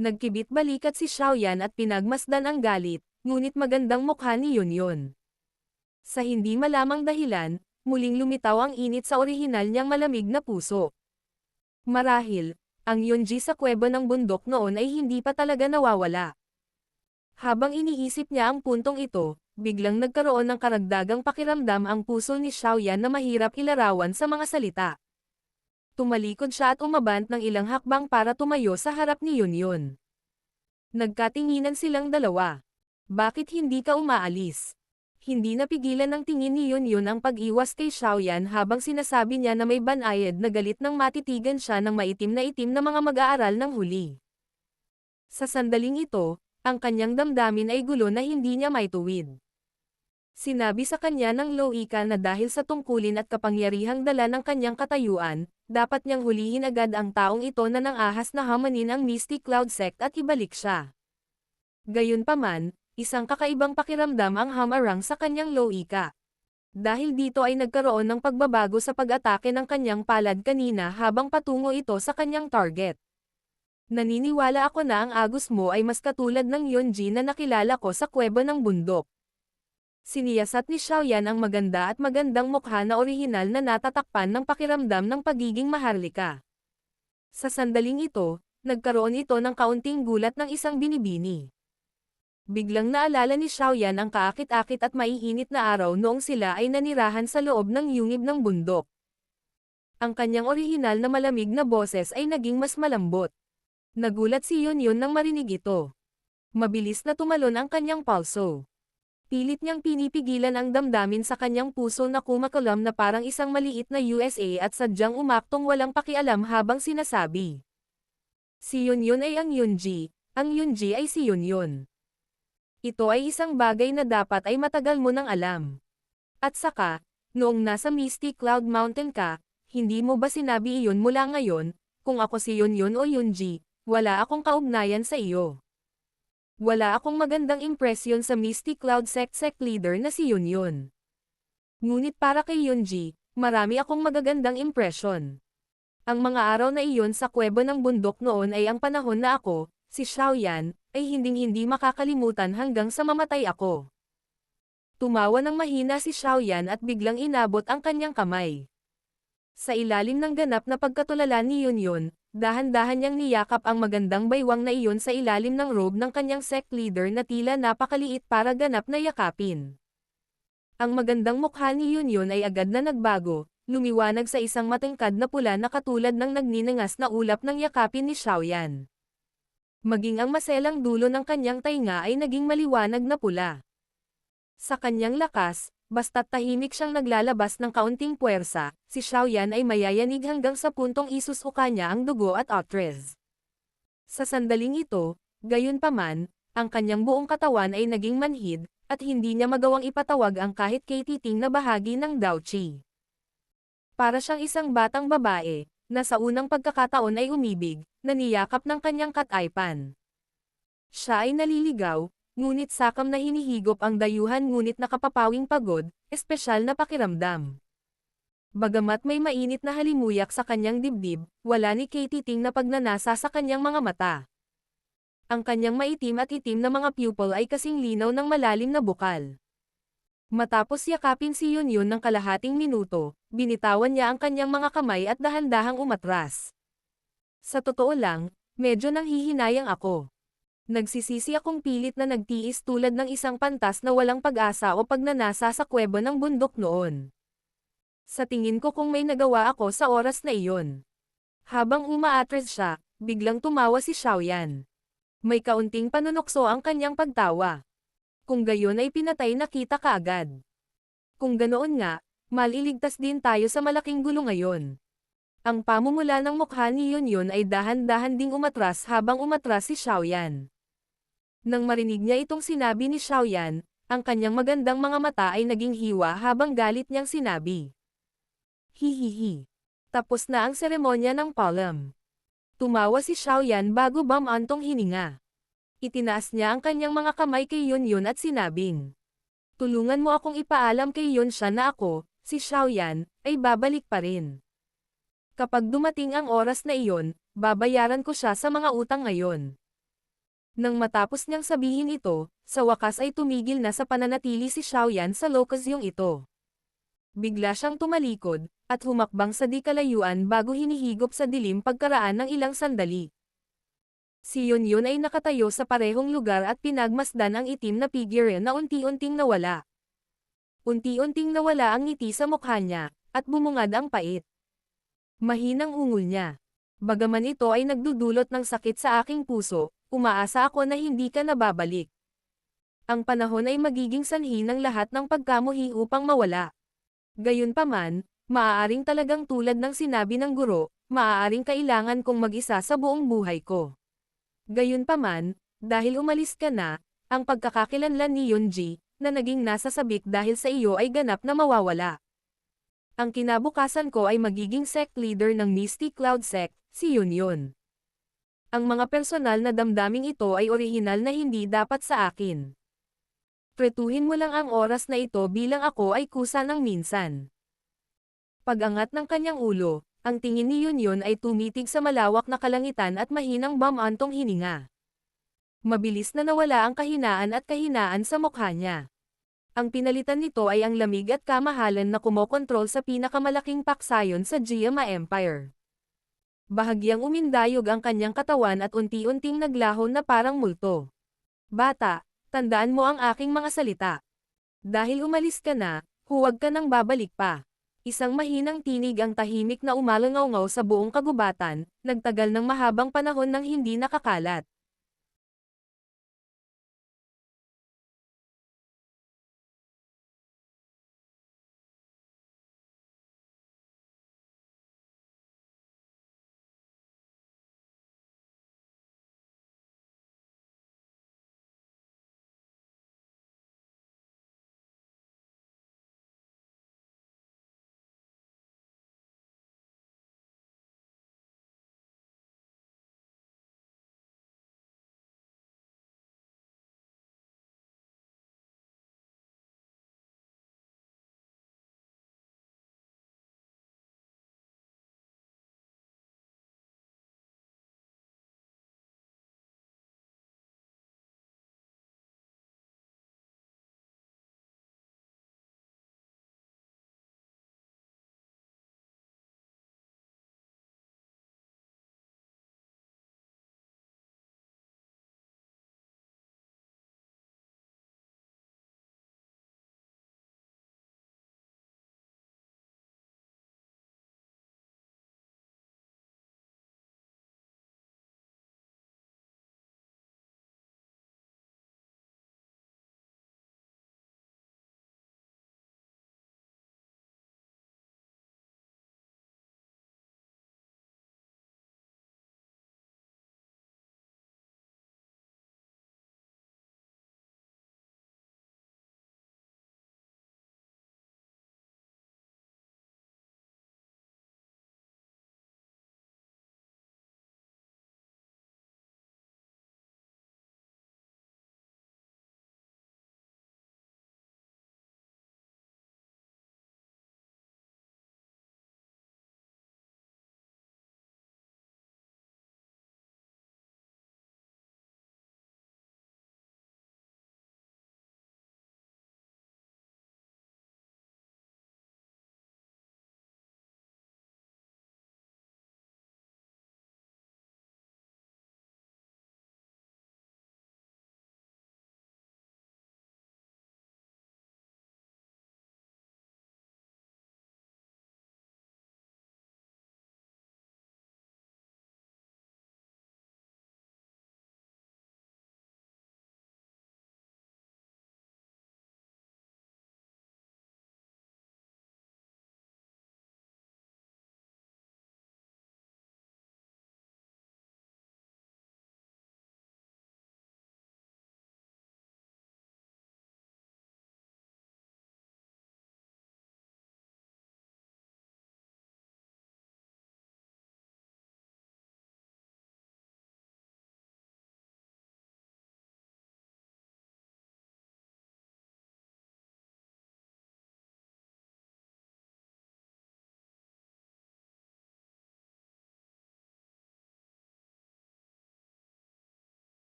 Nagkibit-balikat si Xiaoyan at pinagmasdan ang galit, ngunit magandang mukha ni Yunyun. Sa hindi malamang dahilan, muling lumitaw ang init sa orihinal niyang malamig na puso. Marahil, ang Yunji sa kuweba ng bundok noon ay hindi pa talaga nawawala. Habang iniisip niya ang puntong ito, biglang nagkaroon ng karagdagang pakiramdam ang puso ni Xiaoyan na mahirap ilarawan sa mga salita. Tumalikod siya at umabant ng ilang hakbang para tumayo sa harap ni Yunyun. Nagkatinginan silang dalawa. Bakit hindi ka umaalis? Hindi napigilan ng tingin ni Yunyun ang pag-iwas kay Xiaoyan habang sinasabi niya na may banayad na galit nang matitigan siya ng maitim na mga mag-aaral ng huli. Sa sandaling ito, ang kanyang damdamin ay gulo na hindi niya maituwid. Sinabi sa kanya ng Loika na dahil sa tungkulin at kapangyarihang dala ng kanyang katayuan, dapat niyang hulihin agad ang taong ito na nang-ahas na hamanin ang Mystic Cloud Sect at ibalik siya. Gayunpaman, isang kakaibang pakiramdam ang hamarang sa kanyang Loika. Dahil dito ay nagkaroon ng pagbabago sa pag-atake ng kanyang palad kanina habang patungo ito sa kanyang target. Naniniwala ako na ang agos mo ay mas katulad ng Yunji na nakilala ko sa kuweba ng bundok. Siniyasat ni Xiaoyan ang maganda at magandang mukha na orihinal na natatakpan ng pakiramdam ng pagiging maharlika. Sa sandaling ito, nagkaroon ito ng kaunting gulat ng isang binibini. Biglang naalala ni Xiaoyan ang kaakit-akit at maiinit na araw noong sila ay nanirahan sa loob ng yungib ng bundok. Ang kanyang orihinal na malamig na boses ay naging mas malambot. Nagulat si Yunyun nang marinig ito. Mabilis na tumalon ang kanyang pulso. Pilit niyang pinipigilan ang damdamin sa kanyang puso na kumakalam na parang isang maliit na USA at sadyang umaktong walang pakialam habang sinasabi. Si Yunyun ay ang Yunji ay si Yunyun. Ito ay isang bagay na dapat ay matagal mo nang alam. At saka, noong nasa Misty Cloud Mountain ka, hindi mo ba sinabi iyon mula ngayon, kung ako si Yunyun o Yunji, wala akong kaugnayan sa iyo. Wala akong magandang impresyon sa Mystic Cloud Sect leader na si Yunyun. Ngunit para kay Yunji, marami akong magagandang impresyon. Ang mga araw na iyon sa kuweba ng bundok noon ay ang panahon na ako, si Xiaoyan, ay hinding-hindi makakalimutan hanggang sa mamatay ako. Tumawa ng mahina si Xiaoyan at biglang inabot ang kanyang kamay. Sa ilalim ng ganap na pagkatulala ni Yun, dahan-dahan niyang niyakap ang magandang baywang na iyon sa ilalim ng robe ng kanyang sect leader na tila napakaliit para ganap na yakapin. Ang magandang mukha ni Yun ay agad na nagbago, lumiwanag sa isang matangkad na pula na katulad ng nagniningas na ulap ng yakapin ni Xiaoyan. Maging ang maselang dulo ng kanyang tainga ay naging maliwanag na pula. Sa kanyang lakas, basta't tahimik siyang naglalabas ng kaunting puwersa, si Xiaoyan ay mayayanig hanggang sa puntong isusuka niya ang dugo at otres. Sa sandaling ito, gayunpaman, ang kanyang buong katawan ay naging manhid, at hindi niya magawang ipatawag ang kahit katiting na bahagi ng Daoqi. Para siyang isang batang babae, na sa unang pagkakataon ay umibig, na niyakap ng kanyang kataypan. Siya ay naliligaw, ngunit sakam na hinihigop ang dayuhan ngunit nakapapawing pagod, espesyal na pakiramdam. Bagamat may mainit na halimuyak sa kanyang dibdib, wala ni katiting na pagnanasa sa kanyang mga mata. Ang kanyang maitim at itim na mga pupil ay kasing linaw ng malalim na bukal. Matapos yakapin si Yun ng kalahating minuto, binitawan niya ang kanyang mga kamay at dahan-dahang umatras. Sa totoo lang, medyo nanghihinayang ako. Nagsisisi akong pilit na nagtiis tulad ng isang pantas na walang pag-asa o pagnanasa sa kuweba ng bundok noon. Sa tingin ko kung may nagawa ako sa oras na iyon. Habang umaatres siya, biglang tumawa si Xiaoyan. May kaunting panunokso ang kanyang pagtawa. Kung gayon ay pinatay na kita kaagad. Kung ganoon nga, maliligtas din tayo sa malaking gulo ngayon. Ang pamumula ng mukha ni Yun ay dahan-dahan ding umatras habang umatras si Xiaoyan. Nang marinig niya itong sinabi ni Xiaoyan, ang kanyang magandang mga mata ay naging hiwa habang galit niyang sinabi. Hihihi. Tapos na ang seremonya ng palm. Tumawa si Xiaoyan bago bumantong hininga. Itinaas niya ang kanyang mga kamay kay Yun at sinabing, tulungan mo akong ipaalam kay Yun siya na ako, si Xiaoyan, ay babalik pa rin. Kapag dumating ang oras na iyon, babayaran ko siya sa mga utang ngayon. Nang matapos niyang sabihin ito, sa wakas ay tumigil na sa pananatili si Xiaoyan sa lokasyong ito. Bigla siyang tumalikod, at humakbang sa di kalayuan bago hinihigop sa dilim pagkaraan ng ilang sandali. Si Yun ay nakatayo sa parehong lugar at pinagmasdan ang itim na figure na unti-unting nawala. Unti-unting nawala ang ngiti sa mukha niya, at bumungad ang pait. Mahinang ungol niya. Bagaman ito ay nagdudulot ng sakit sa aking puso, umaasa ako na hindi ka nababalik. Ang panahon ay magiging sanhi ng lahat ng pagkamuhi upang mawala. Gayunpaman, maaaring talagang tulad ng sinabi ng guro, maaaring kailangan kong mag-isa sa buong buhay ko. Gayunpaman, dahil umalis ka na, ang pagkakakilanlan ni Yunji, na naging nasa sabik dahil sa iyo ay ganap na mawawala. Ang kinabukasan ko ay magiging sect leader ng Misty Cloud Sect, si Yun. Ang mga personal na damdaming ito ay orihinal na hindi dapat sa akin. Pretuhin mo lang ang oras na ito bilang ako ay kusa ng minsan. Pag-angat ng kanyang ulo, ang tingin ni Yun ay tumitig sa malawak na kalangitan at mahinang bumantong hininga. Mabilis na nawala ang kahinaan at kahinaan sa mukha niya. Ang pinalitan nito ay ang lamig at kamahalan na kumokontrol sa pinakamalaking paksayon sa Jiama Empire. Bahagyang umindayog ang kanyang katawan at unti-unting naglahon na parang multo. Bata, tandaan mo ang aking mga salita. Dahil umalis ka na, huwag ka nang babalik pa. Isang mahinang tinig ang tahimik na umalangaw sa buong kagubatan, nagtagal ng mahabang panahon nang hindi nakakalat.